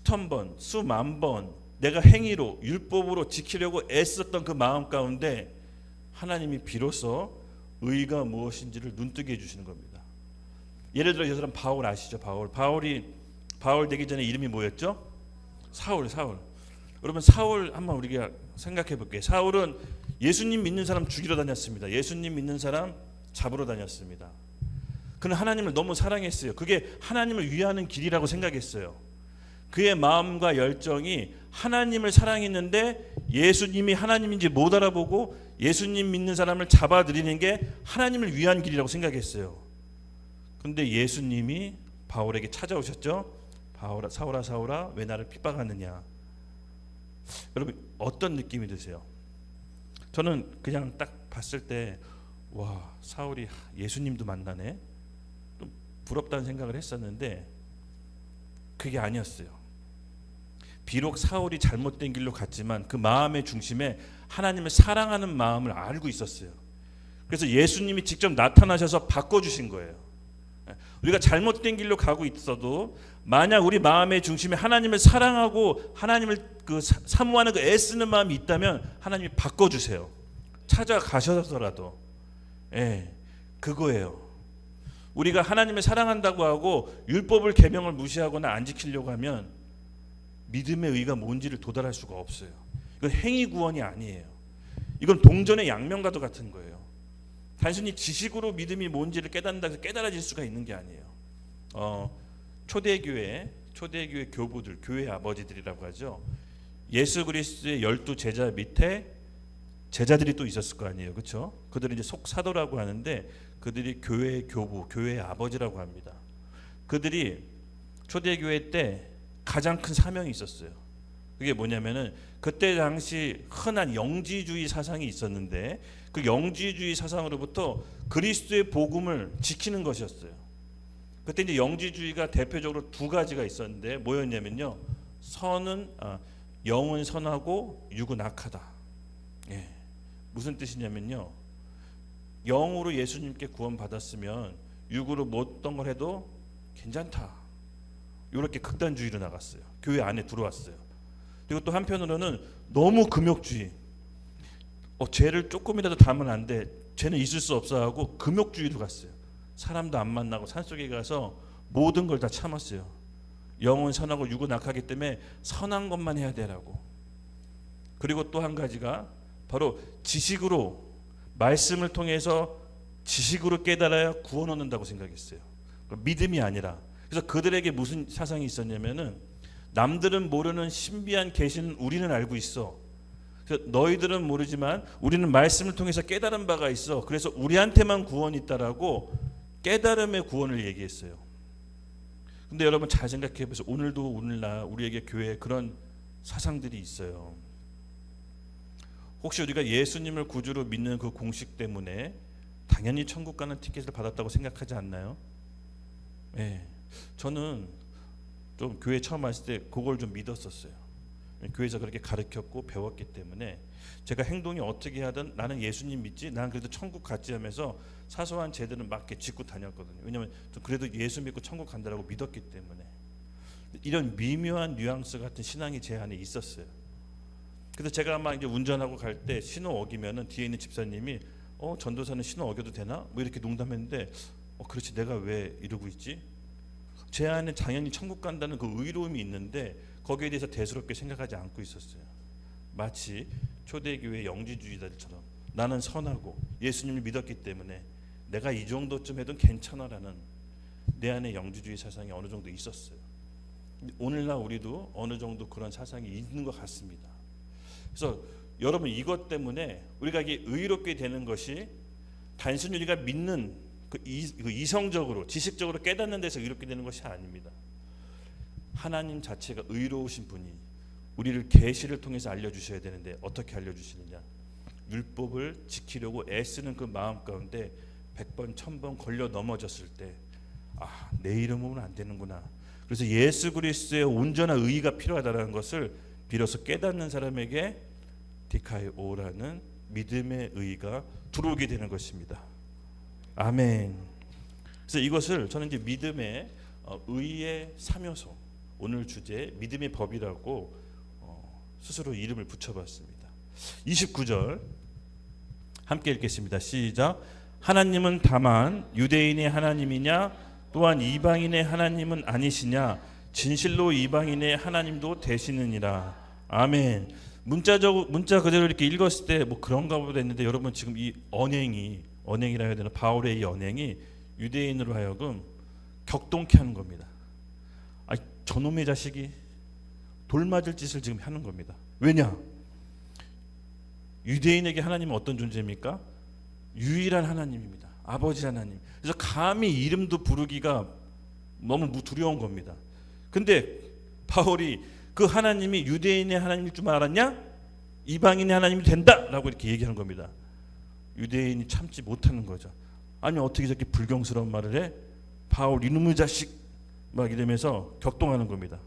수천 번, 수만 번 내가 행위로 율법으로 지키려고 애썼던 그 마음 가운데 하나님이 비로소 의가 무엇인지를 눈뜨게 해주시는 겁니다. 예를 들어 이 사람 바울 아시죠? 바울 되기 전에 이름이 뭐였죠? 사울. 여러분 사울 한번 우리가 생각해 볼게요. 사울은 예수님 믿는 사람 죽이러 다녔습니다. 예수님 믿는 사람 잡으러 다녔습니다. 그는 하나님을 너무 사랑했어요. 그게 하나님을 위하는 길이라고 생각했어요. 그의 마음과 열정이 하나님을 사랑했는데 예수님이 하나님인지 못 알아보고 예수님 믿는 사람을 잡아들이는 게 하나님을 위한 길이라고 생각했어요. 그런데 예수님이 바울에게 찾아오셨죠. 사울아 왜 나를 핍박하느냐. 여러분 어떤 느낌이 드세요? 저는 그냥 딱 봤을 때 와, 사울이 예수님도 만나네, 좀 부럽다는 생각을 했었는데 그게 아니었어요. 비록 사울이 잘못된 길로 갔지만 그 마음의 중심에 하나님을 사랑하는 마음을 알고 있었어요. 그래서 예수님이 직접 나타나셔서 바꿔주신 거예요. 우리가 잘못된 길로 가고 있어도 만약 우리 마음의 중심에 하나님을 사랑하고 하나님을 사모하는 그 애쓰는 마음이 있다면 하나님이 바꿔주세요. 찾아가셔서라도. 그거예요. 우리가 하나님을 사랑한다고 하고 율법을 계명을 무시하거나 안 지키려고 하면 믿음의 의가 뭔지를 도달할 수가 없어요. 이건 행위 구원이 아니에요. 이건 동전의 양면과도 같은 거예요. 단순히 지식으로 믿음이 뭔지를 깨닫는다고 해서 깨달아질 수가 있는 게 아니에요. 초대교회 교부들, 교회 아버지들이라고 하죠. 예수 그리스도의 12제자 밑에 제자들이 또 있었을 거 아니에요, 그렇죠? 그들이 이제 속사도라고 하는데 그들이 교회의 교부, 교회의 아버지라고 합니다. 그들이 초대교회 때 가장 큰 사명이 있었어요. 그게 뭐냐면은 그때 당시 흔한 영지주의 사상이 있었는데 그 영지주의 사상으로부터 그리스도의 복음을 지키는 것이었어요. 그때 이제 영지주의가 대표적으로 두 가지가 있었는데 뭐였냐면요, 영은 선하고 육은 악하다. 무슨 뜻이냐면요, 영으로 예수님께 구원받았으면 육으로 어떤 걸 해도 괜찮다, 이렇게 극단주의로 나갔어요. 교회 안에 들어왔어요. 그리고 또 한편으로는 너무 금욕주의, 죄를 조금이라도 담으면 안 돼, 죄는 있을 수 없어 하고 금욕주의로 갔어요. 사람도 안 만나고 산속에 가서 모든 걸 다 참았어요. 영은 선하고 육은 악하기 때문에 선한 것만 해야 되라고. 그리고 또 한 가지가 바로 지식으로, 말씀을 통해서 지식으로 깨달아야 구원 얻는다고 생각했어요. 믿음이 아니라. 그래서 그들에게 무슨 사상이 있었냐면은 남들은 모르는 신비한 계시는 우리는 알고 있어. 그래서 너희들은 모르지만 우리는 말씀을 통해서 깨달은 바가 있어. 그래서 우리한테만 구원이 있다라고 깨달음의 구원을 얘기했어요. 근데 여러분 잘 생각해 보세요. 오늘도 오늘날 우리에게 교회에 그런 사상들이 있어요. 혹시 우리가 예수님을 구주로 믿는 그 공식 때문에 당연히 천국 가는 티켓을 받았다고 생각하지 않나요? 저는 좀 교회 처음 왔을 때 그걸 좀 믿었었어요. 교회에서 그렇게 가르쳤고 배웠기 때문에 제가 행동이 어떻게 하든 나는 예수님 믿지, 나는 그래도 천국 갔지 하면서 사소한 죄들은 막 이렇게 짚고 다녔거든요. 왜냐하면 좀 그래도 예수 믿고 천국 간다라고 믿었기 때문에. 이런 미묘한 뉘앙스 같은 신앙이 제 안에 있었어요. 그래서 제가 막 이제 운전하고 갈 때 신호 어기면은 뒤에 있는 집사님이 전도사는 신호 어겨도 되나? 뭐 이렇게 농담했는데 그렇지, 내가 왜 이러고 있지? 제 안에 당연히 천국 간다는 그 의로움이 있는데 거기에 대해서 대수롭게 생각하지 않고 있었어요. 마치 초대교회 영지주의자들처럼 나는 선하고 예수님을 믿었기 때문에 내가 이 정도쯤 해도 괜찮아라는 내 안에 영지주의 사상이 어느 정도 있었어요. 오늘날 우리도 어느 정도 그런 사상이 있는 것 같습니다. 그래서 여러분 이것 때문에 우리가 이게 의롭게 되는 것이 단순히 우리가 믿는 그 이성적으로 지식적으로 깨닫는 데서 의롭게 되는 것이 아닙니다. 하나님 자체가 의로우신 분이 우리를 계시를 통해서 알려주셔야 되는데 어떻게 알려주시느냐, 율법을 지키려고 애쓰는 그 마음 가운데 100번 1000번 걸려 넘어졌을 때 내 이름으로는 안 되는구나. 그래서 예수 그리스도의 온전한 의의가 필요하다는 것을 비로소 깨닫는 사람에게 디카이오라는 믿음의 의의가 들어오게 되는 것입니다. 아멘. 그래서 이것을 저는 이제 믿음의 의의 3요소, 오늘 주제 믿음의 법이라고 스스로 이름을 붙여봤습니다. 29절 함께 읽겠습니다. 시작. 하나님은 다만 유대인의 하나님이냐 또한 이방인의 하나님은 아니시냐 진실로 이방인의 하나님도 되시느니라. 아멘. 문자 그대로 이렇게 읽었을 때 뭐 그런가 보다 했는데 여러분 지금 이 언행이라 해야 되나, 바울의 이 언행이 유대인으로 하여금 격동케 하는 겁니다. 저놈의 자식이 돌 맞을 짓을 지금 하는 겁니다. 왜냐? 유대인에게 하나님은 어떤 존재입니까? 유일한 하나님입니다. 아버지 하나님. 그래서 감히 이름도 부르기가 너무 두려운 겁니다. 근데 바울이 그 하나님이 유대인의 하나님일 줄 알았냐? 이방인의 하나님이 된다라고 이렇게 얘기하는 겁니다. 유대인이 참지 못하는 거죠. 아니 어떻게 저렇게 불경스러운 말을 해? 바울 이놈의 자식 막 이러면서 격동하는 겁니다.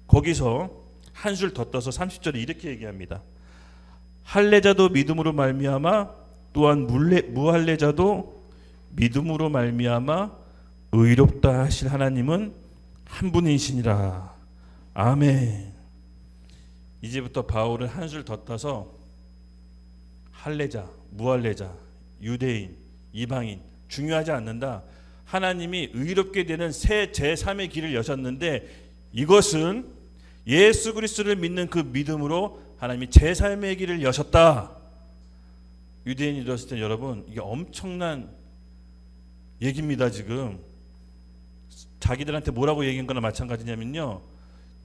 거기서 한술 더 떠서 30절에 이렇게 얘기합니다. 할례자도 믿음으로 말미암아 또한 무할례자도 믿음으로 말미암아 의롭다 하실 하나님은 한 분이시니라. 아멘. 이제부터 바울은 한술 더 떠서 할례자, 무할례자, 유대인, 이방인 중요하지 않는다. 하나님이 의롭게 되는 새 제3의 길을 여셨는데 이것은 예수 그리스도를 믿는 그 믿음으로 하나님이 제3의 길을 여셨다. 유대인이 들었을 때 여러분 이게 엄청난 얘기입니다. 지금 자기들한테 뭐라고 얘기한 거나 마찬가지냐면요,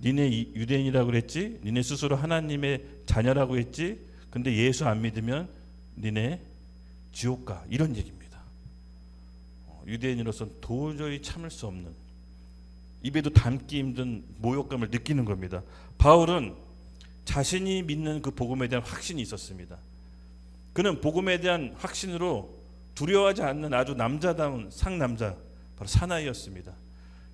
니네 유대인이라고 그랬지, 니네 스스로 하나님의 자녀라고 했지, 근데 예수 안 믿으면 니네 지옥 가, 이런 얘기입니다. 유대인으로서는 도저히 참을 수 없는, 입에도 담기 힘든 모욕감을 느끼는 겁니다. 바울은 자신이 믿는 그 복음에 대한 확신이 있었습니다. 그는 복음에 대한 확신으로 두려워하지 않는 아주 남자다운 상남자, 바로 사나이였습니다.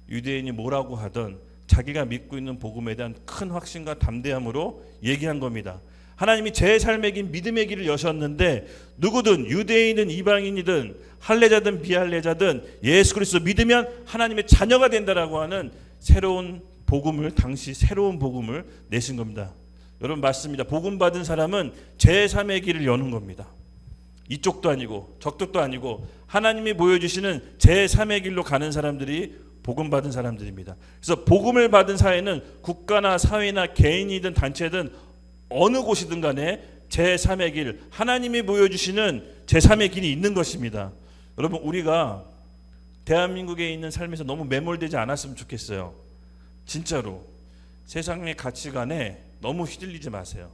유대인이 뭐라고 하던 자기가 믿고 있는 복음에 대한 큰 확신과 담대함으로 얘기한 겁니다. 하나님이 제 삶의 길, 믿음의 길을 여셨는데 누구든 유대인이든 이방인이든 할례자든 비할례자든 예수 그리스도 믿으면 하나님의 자녀가 된다라고 하는 새로운 복음을, 당시 새로운 복음을 내신 겁니다. 여러분 맞습니다. 복음 받은 사람은 제3의 길을 여는 겁니다. 이쪽도 아니고 저쪽도 아니고 하나님이 보여주시는 제3의 길로 가는 사람들이 복음 받은 사람들입니다. 그래서 복음을 받은 사회는 국가나 사회나 개인이든 단체든 어느 곳이든 간에 제3의 길, 하나님이 보여주시는 제3의 길이 있는 것입니다. 여러분 우리가 대한민국에 있는 삶에서 너무 매몰되지 않았으면 좋겠어요. 진짜로 세상의 가치관에 너무 휘둘리지 마세요.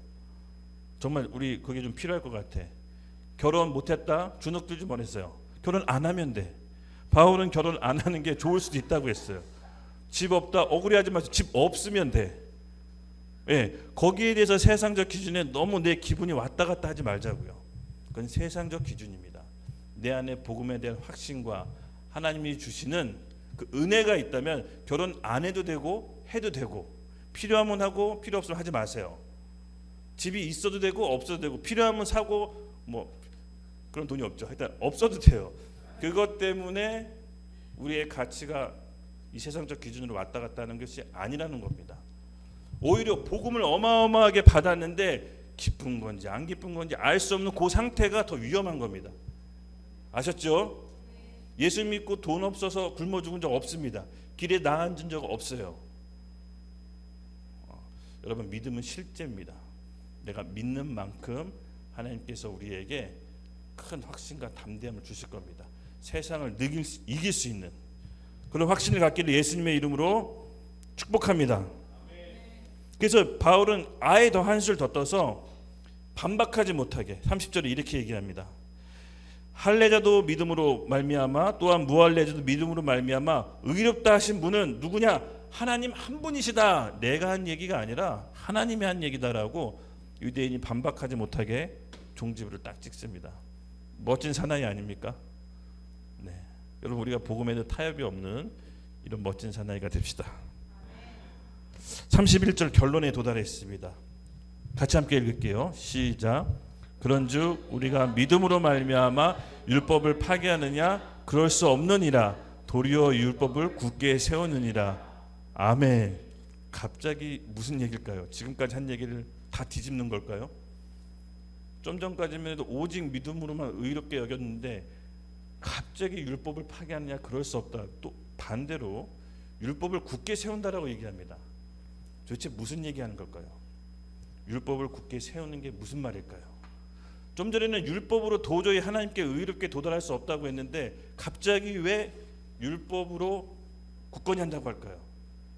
정말 우리 그게 좀 필요할 것 같아. 결혼 못했다? 주눅 들지 말았어요. 결혼 안 하면 돼. 바울은 결혼 안 하는 게 좋을 수도 있다고 했어요. 집 없다? 억울해하지 마세요. 집 없으면 돼. 예, 거기에 대해서 세상적 기준에 너무 내 기분이 왔다 갔다 하지 말자고요. 그건 세상적 기준입니다. 내 안에 복음에 대한 확신과 하나님이 주시는 그 은혜가 있다면 결혼 안 해도 되고 해도 되고, 필요하면 하고 필요 없으면 하지 마세요. 집이 있어도 되고 없어도 되고, 필요하면 사고, 뭐 그런 돈이 없죠. 일단 없어도 돼요. 그것 때문에 우리의 가치가 이 세상적 기준으로 왔다 갔다 하는 것이 아니라는 겁니다. 오히려 복음을 어마어마하게 받았는데 기쁜 건지 안 기쁜 건지 알 수 없는 그 상태가 더 위험한 겁니다. 아셨죠? 예수 믿고 돈 없어서 굶어 죽은 적 없습니다. 길에 나 앉은 적 없어요. 여러분 믿음은 실제입니다. 내가 믿는 만큼 하나님께서 우리에게 큰 확신과 담대함을 주실 겁니다. 세상을 이길 수 있는 그런 확신을 갖기를 예수님의 이름으로 축복합니다. 그래서 바울은 아예 더 한술 더 떠서 반박하지 못하게 30절에 이렇게 얘기합니다. 할례자도 믿음으로 말미암아 또한 무할례자도 믿음으로 말미암아 의롭다 하신 분은 누구냐? 하나님 한 분이시다. 내가 한 얘기가 아니라 하나님이 한 얘기다라고 유대인이 반박하지 못하게 종지부를 딱 찍습니다. 멋진 사나이 아닙니까? 네, 여러분 우리가 복음에도 타협이 없는 이런 멋진 사나이가 됩시다. 31절 결론에 도달했습니다. 같이 함께 읽을게요. 시작. 그런즉 우리가 믿음으로 말미암아 율법을 파괴하느냐? 그럴 수 없느니라. 도리어 율법을 굳게 세우느니라. 아멘. 갑자기 무슨 얘기일까요? 지금까지 한 얘기를 다 뒤집는 걸까요? 좀 전까지만 해도 오직 믿음으로만 의롭게 여겼는데 갑자기 율법을 파괴하느냐? 그럴 수 없다. 또 반대로 율법을 굳게 세운다라고 얘기합니다. 도대체 무슨 얘기하는 걸까요? 율법을 굳게 세우는 게 무슨 말일까요? 좀 전에는 율법으로 도저히 하나님께 의롭게 도달할 수 없다고 했는데 갑자기 왜 율법으로 굳건히 한다고 할까요?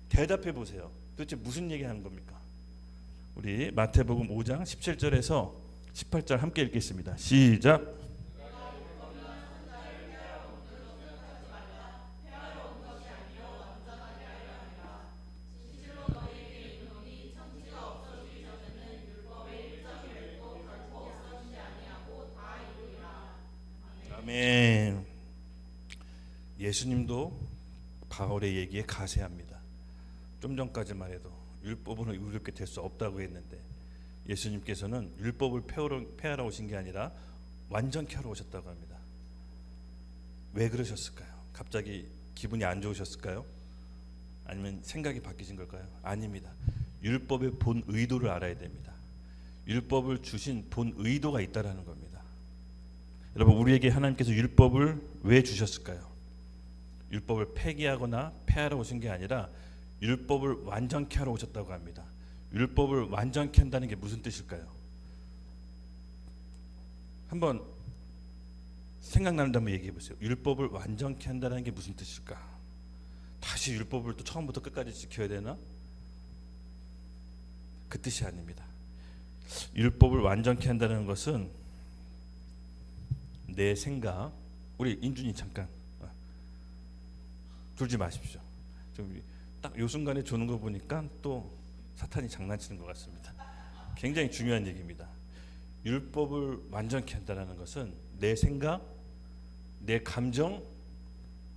대답해 보세요. 도대체 무슨 얘기하는 겁니까? 우리 마태복음 5장 17절에서 18절 함께 읽겠습니다. 시작. 아멘. 예수님도 바울의 얘기에 가세합니다. 좀 전까지만 해도 율법으로 의롭게 될 수 없다고 했는데 예수님께서는 율법을 폐하러 오신 게 아니라 완전케 하러 오셨다고 합니다. 왜 그러셨을까요? 갑자기 기분이 안 좋으셨을까요? 아니면 생각이 바뀌신 걸까요? 아닙니다. 율법의 본 의도를 알아야 됩니다. 율법을 주신 본 의도가 있다라는 겁니다. 여러분, 우리에게 하나님께서 율법을 왜 주셨을까요? 율법을 폐기하거나 폐하러 오신 게 아니라 율법을 완전케 하러 오셨다고 합니다. 율법을 완전케 한다는 게 무슨 뜻일까요? 한번 생각난다면 얘기해 보세요. 율법을 완전케 한다는 게 무슨 뜻일까? 다시 율법을 또 처음부터 끝까지 지켜야 되나? 그 뜻이 아닙니다. 율법을 완전케 한다는 것은 내 생각, 우리 인준이 잠깐 졸지 마십시오. 좀 딱 요 순간에 조는 거 보니까 또 사탄이 장난치는 것 같습니다. 굉장히 중요한 얘기입니다. 율법을 완전케 한다는 것은 내 생각, 내 감정,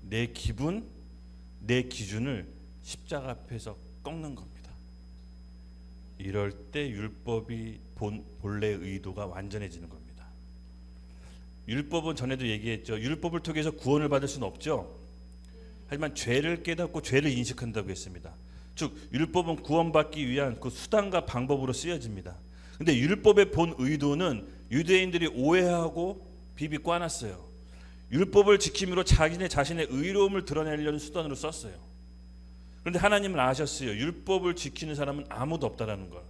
내 기분, 내 기준을 십자가 앞에서 꺾는 겁니다. 이럴 때 율법이 본래 의도가 완전해지는 겁니다. 율법은 전에도 얘기했죠. 율법을 통해서 구원을 받을 수는 없죠. 하지만 죄를 깨닫고 죄를 인식한다고 했습니다. 즉 율법은 구원받기 위한 그 수단과 방법으로 쓰여집니다. 근데 율법의 본 의도는 유대인들이 오해하고 비비 꽈놨어요. 율법을 지킴으로 자신의 의로움을 드러내려는 수단으로 썼어요. 그런데 하나님은 아셨어요. 율법을 지키는 사람은 아무도 없다라는 걸.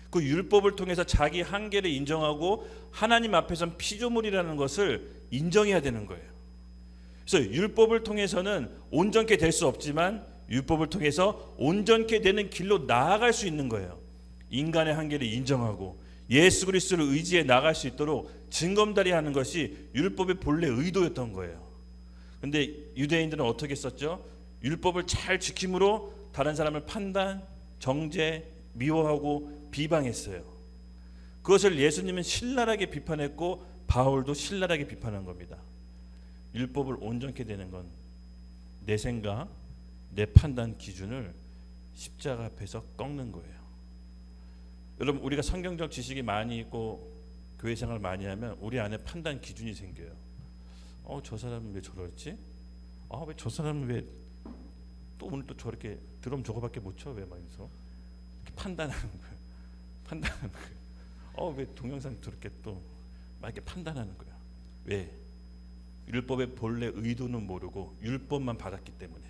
그 율법을 통해서 자기 한계를 인정하고 하나님 앞에선 피조물이라는 것을 인정해야 되는 거예요. 그래서 율법을 통해서는 온전케 될 수 없지만 율법을 통해서 온전케 되는 길로 나아갈 수 있는 거예요. 인간의 한계를 인정하고 예수 그리스도를 의지해 나갈 수 있도록 징검다리하는 것이 율법의 본래 의도였던 거예요. 그런데 유대인들은 어떻게 썼죠? 율법을 잘 지킴으로 다른 사람을 판단, 정죄, 미워하고 비방했어요. 그것을 예수님은 신랄하게 비판했고 바울도 신랄하게 비판한 겁니다. 율법을 온전케 되는 건 내 생각, 내 판단 기준을 십자가 앞에서 꺾는 거예요. 여러분, 우리가 성경적 지식이 많이 있고 교회 생활을 많이 하면 우리 안에 판단 기준이 생겨요. 저 사람은 왜 저러지? 왜 저 사람은 왜 또 오늘 또 저렇게 드럼 저거밖에 못 쳐? 왜 말이죠? 이렇게 판단하는 거예요. 판단하는 거예요. 왜 동영상 저렇게 또 막 이렇게 판단하는 거야? 왜? 율법의 본래 의도는 모르고 율법만 받았기 때문에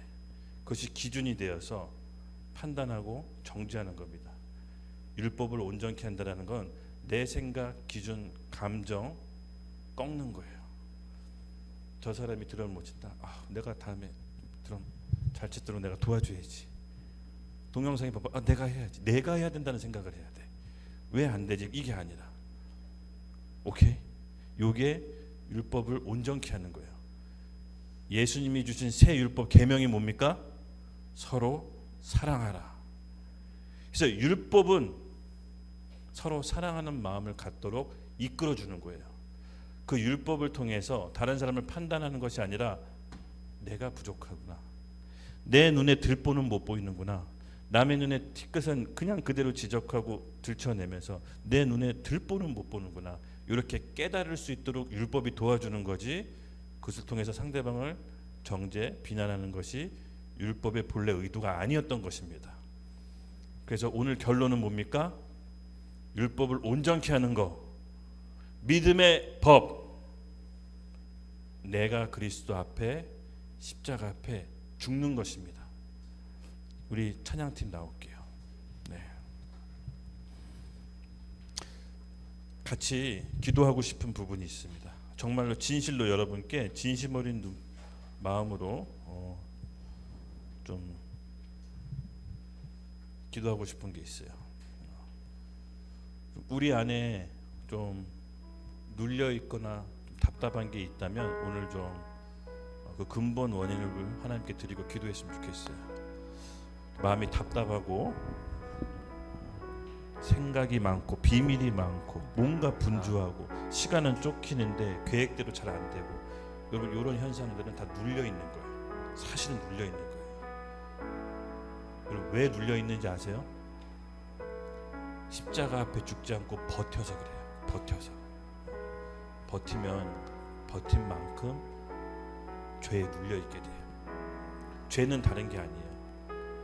그것이 기준이 되어서 판단하고 정죄하는 겁니다. 율법을 온전케 한다는 건 내 생각, 기준, 감정 꺾는 거예요. 저 사람이 드럼을 못 친다. 내가 다음에 드럼 잘 치도록 내가 도와줘야지. 동영상이 봐봐. 내가 해야지. 내가 해야 된다는 생각을 해야 돼. 왜 안 되지? 이게 아니라. 오케이? 요게 율법을 온전케 하는 거예요. 예수님이 주신 새 율법 계명이 뭡니까? 서로 사랑하라. 그래서 율법은 서로 사랑하는 마음을 갖도록 이끌어 주는 거예요. 그 율법을 통해서 다른 사람을 판단하는 것이 아니라 내가 부족하구나. 내 눈에 들보는 못 보이는구나. 남의 눈에 티끝은 그냥 그대로 지적하고 들춰내면서 내 눈에 들보는 못 보는구나. 이렇게 깨달을 수 있도록 율법이 도와주는 거지, 그것을 통해서 상대방을 정죄, 비난하는 것이 율법의 본래 의도가 아니었던 것입니다. 그래서 오늘 결론은 뭡니까? 율법을 온전케 하는 거, 믿음의 법, 내가 그리스도 앞에 십자가 앞에 죽는 것입니다. 우리 찬양팀 나올게요. 네. 같이 기도하고 싶은 부분이 있습니다. 정말로 진실로 여러분께 진심 어린 마음으로 좀 기도하고 싶은 게 있어요. 우리 안에 좀 눌려 있거나 좀 답답한 게 있다면 오늘 좀 그 근본 원인을 하나님께 드리고 기도했으면 좋겠어요. 마음이 답답하고 생각이 많고 비밀이 많고 뭔가 분주하고 시간은 쫓기는데 계획대로 잘 안 되고, 여러분 이런 현상들은 다 눌려 있는 거예요. 사실은 눌려 있는 거예요. 여러분 왜 눌려 있는지 아세요? 십자가 앞에 죽지 않고 버텨서 그래요. 버텨서. 버티면 버틴 만큼 죄에 눌려 있게 돼요. 죄는 다른 게 아니에요.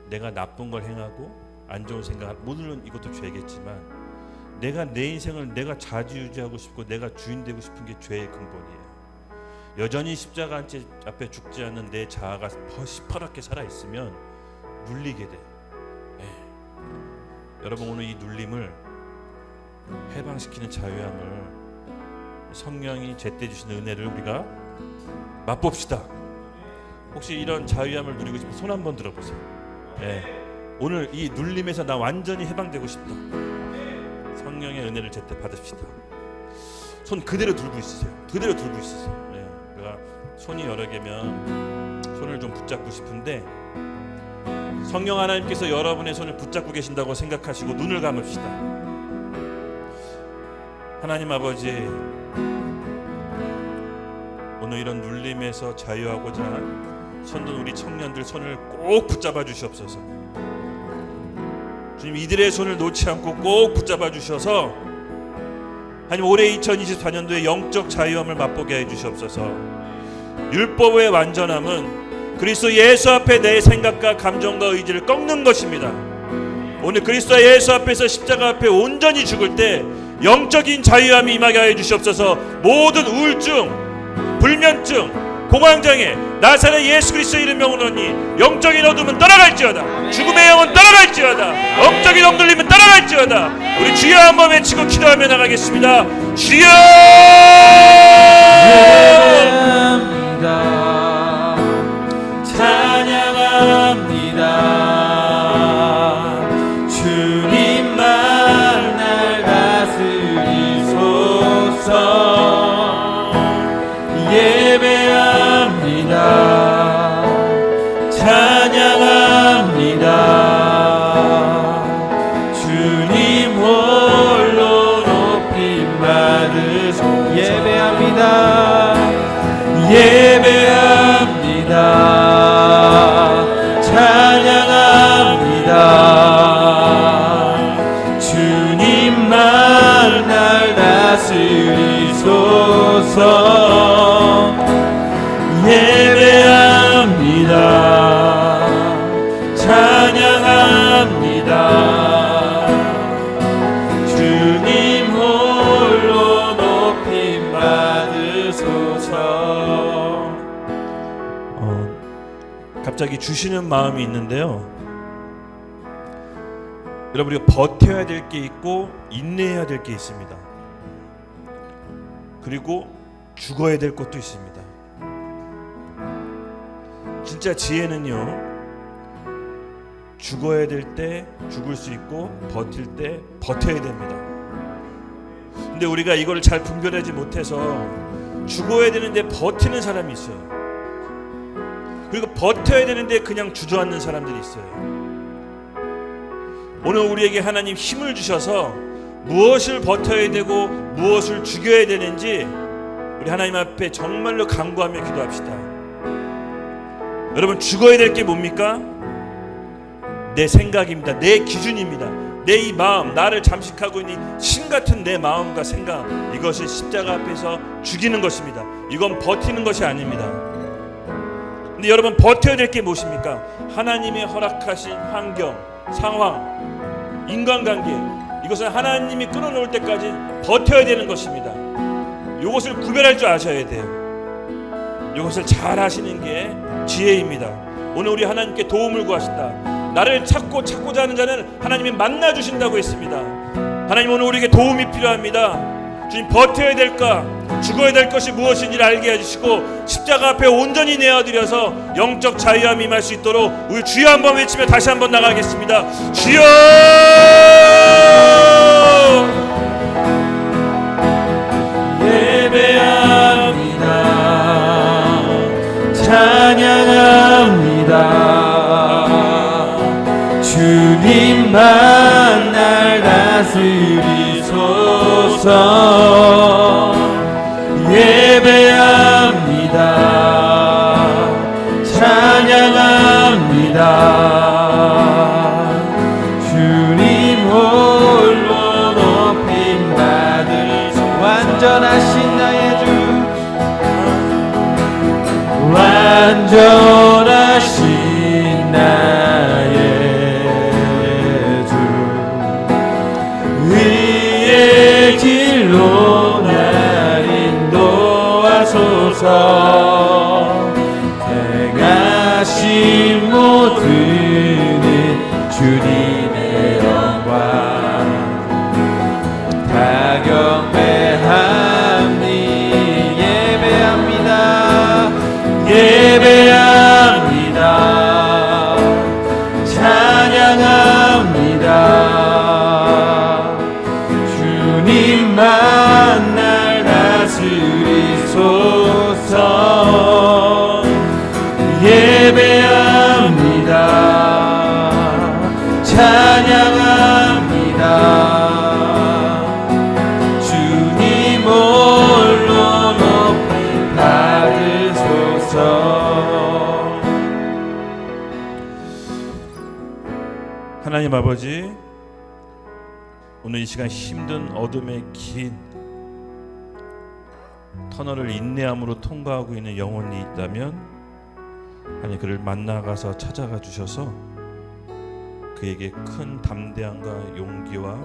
내가 나쁜 걸 행하고 안 좋은 생각, 물론 이것도 죄겠지만 내가 내 인생을 내가 좌지우지하고 싶고 내가 주인 되고 싶은 게 죄의 근본이에요. 여전히 십자가 앞에 죽지 않는 내 자아가 시퍼렇게 살아있으면 눌리게 돼요. 네. 여러분 오늘 이 눌림을 해방시키는 자유함을 성령이 제때 주시는 은혜를 우리가 맛봅시다. 혹시 이런 자유함을 누리고 싶으면 손 한번 들어보세요. 네. 오늘 이 눌림에서 나 완전히 해방되고 싶다. 성령의 은혜를 제때 받읍시다. 손 그대로 들고 있으세요. 그대로 들고 있으세요. 네. 내가 손이 여러 개면 손을 좀 붙잡고 싶은데 성령 하나님께서 여러분의 손을 붙잡고 계신다고 생각하시고 눈을 감읍시다. 하나님 아버지, 오늘 이런 눌림에서 자유하고자 손든 우리 청년들 손을 꼭 붙잡아 주시옵소서. 주님, 이들의 손을 놓지 않고 꼭 붙잡아 주셔서 하나님 올해 2024년도에 영적 자유함을 맛보게 해 주시옵소서. 율법의 완전함은 그리스도 예수 앞에 내 생각과 감정과 의지를 꺾는 것입니다. 오늘 그리스도 예수 앞에서 십자가 앞에 온전히 죽을 때 영적인 자유함이 임하게 해 주시옵소서. 모든 우울증, 불면증, 공황장애 나사렛 예수 그리스도의 이름 명으로니 영적인 어둠은 떠나갈지어다. 죽음의 영은 떠나갈지어다. 영적인 억눌림은 떠나갈지어다. 우리 주여 한번 외치고 기도하며 나가겠습니다. 주여! 찬양합니다. 주님만 날 다스리소서. 예배합니다. 찬양합니다. 주님 홀로 높임 받으소. 예배합니다. 예배합니다. 찬양합니다. 주님만 날 다스리소서. 예배합니다. 찬양합니다. 주님 홀로 높임 받으소서. 갑자기 주시는 마음이 있는데요. 여러분 우리가 버텨야 될 게 있고 인내해야 될 게 있습니다. 그리고 죽어야 될 것도 있습니다. 진짜 지혜는요, 죽어야 될 때 죽을 수 있고 버틸 때 버텨야 됩니다. 근데 우리가 이걸 잘 분별하지 못해서 죽어야 되는데 버티는 사람이 있어요. 그리고 버텨야 되는데 그냥 주저앉는 사람들이 있어요. 오늘 우리에게 하나님 힘을 주셔서 무엇을 버텨야 되고 무엇을 죽여야 되는지 우리 하나님 앞에 정말로 간구하며 기도합시다. 여러분, 죽어야 될 게 뭡니까? 내 생각입니다. 내 기준입니다. 내 이 마음, 나를 잠식하고 있는 신 같은 내 마음과 생각, 이것을 십자가 앞에서 죽이는 것입니다. 이건 버티는 것이 아닙니다. 근데 여러분, 버텨야 될 게 무엇입니까? 하나님의 허락하신 환경, 상황, 인간관계, 이것은 하나님이 끊어놓을 때까지 버텨야 되는 것입니다. 이것을 구별할 줄 아셔야 돼요. 이것을 잘 하시는 게 지혜입니다. 오늘 우리 하나님께 도움을 구하신다. 나를 찾고자 하는 자는 하나님이 만나 주신다고 했습니다. 하나님, 오늘 우리에게 도움이 필요합니다. 주님, 버텨야 될까, 죽어야 될 것이 무엇인지를 알게 해주시고 십자가 앞에 온전히 내어드려서 영적 자유함이 임할 수 있도록 우리 주여 한번 외치며 다시 한번 나가겠습니다. 주여! 예배합니다. 찬양합니다. 주님만 날 다스리소서. 예배합니다. 찬양합니다. 주님 홀로 높임 받을 완전하신 나의 주, 완전하신 나의 주, 의의 길로 날 인도하소서. 행하신 모든은 주님의 영광, 다 경배합니. 예배합니다. 예배합니다. 찬양합니다. 주님만 날 다스리소서. 예배합니다. 찬양합니다. 주님 홀로 높임 받으소서. 하나님 아버지, 오늘 이 시간 힘든 어둠의 긴 터널을 인내함으로 통과하고 있는 영혼이 있다면 하나님, 그를 만나가서 찾아가 주셔서 그에게 큰 담대함과 용기와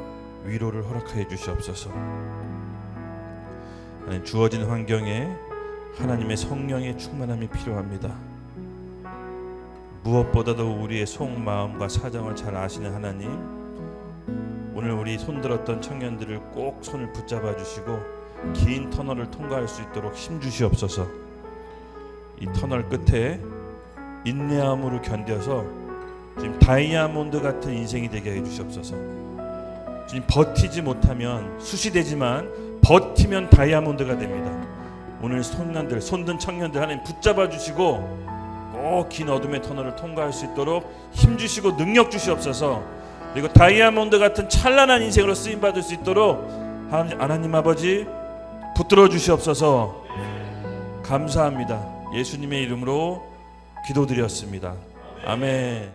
위로를 허락하여 주시옵소서. 하나님, 주어진 환경에 하나님의 성령의 충만함이 필요합니다. 무엇보다도 우리의 속마음과 사정을 잘 아시는 하나님, 오늘 우리 손들었던 청년들을 꼭 손을 붙잡아 주시고 긴 터널을 통과할 수 있도록 힘 주시옵소서. 이 터널 끝에 인내함으로 견뎌서 지금 다이아몬드 같은 인생이 되게 해 주시옵소서. 주님, 버티지 못하면 숯이 되지만 버티면 다이아몬드가 됩니다. 오늘 손든 청년들 하나님 붙잡아 주시고 꼭 긴 어둠의 터널을 통과할 수 있도록 힘 주시고 능력 주시옵소서. 그리고 다이아몬드 같은 찬란한 인생으로 쓰임 받을 수 있도록 하나님 아버지 붙들어 주시옵소서. 감사합니다. 예수님의 이름으로 기도드렸습니다. 아멘.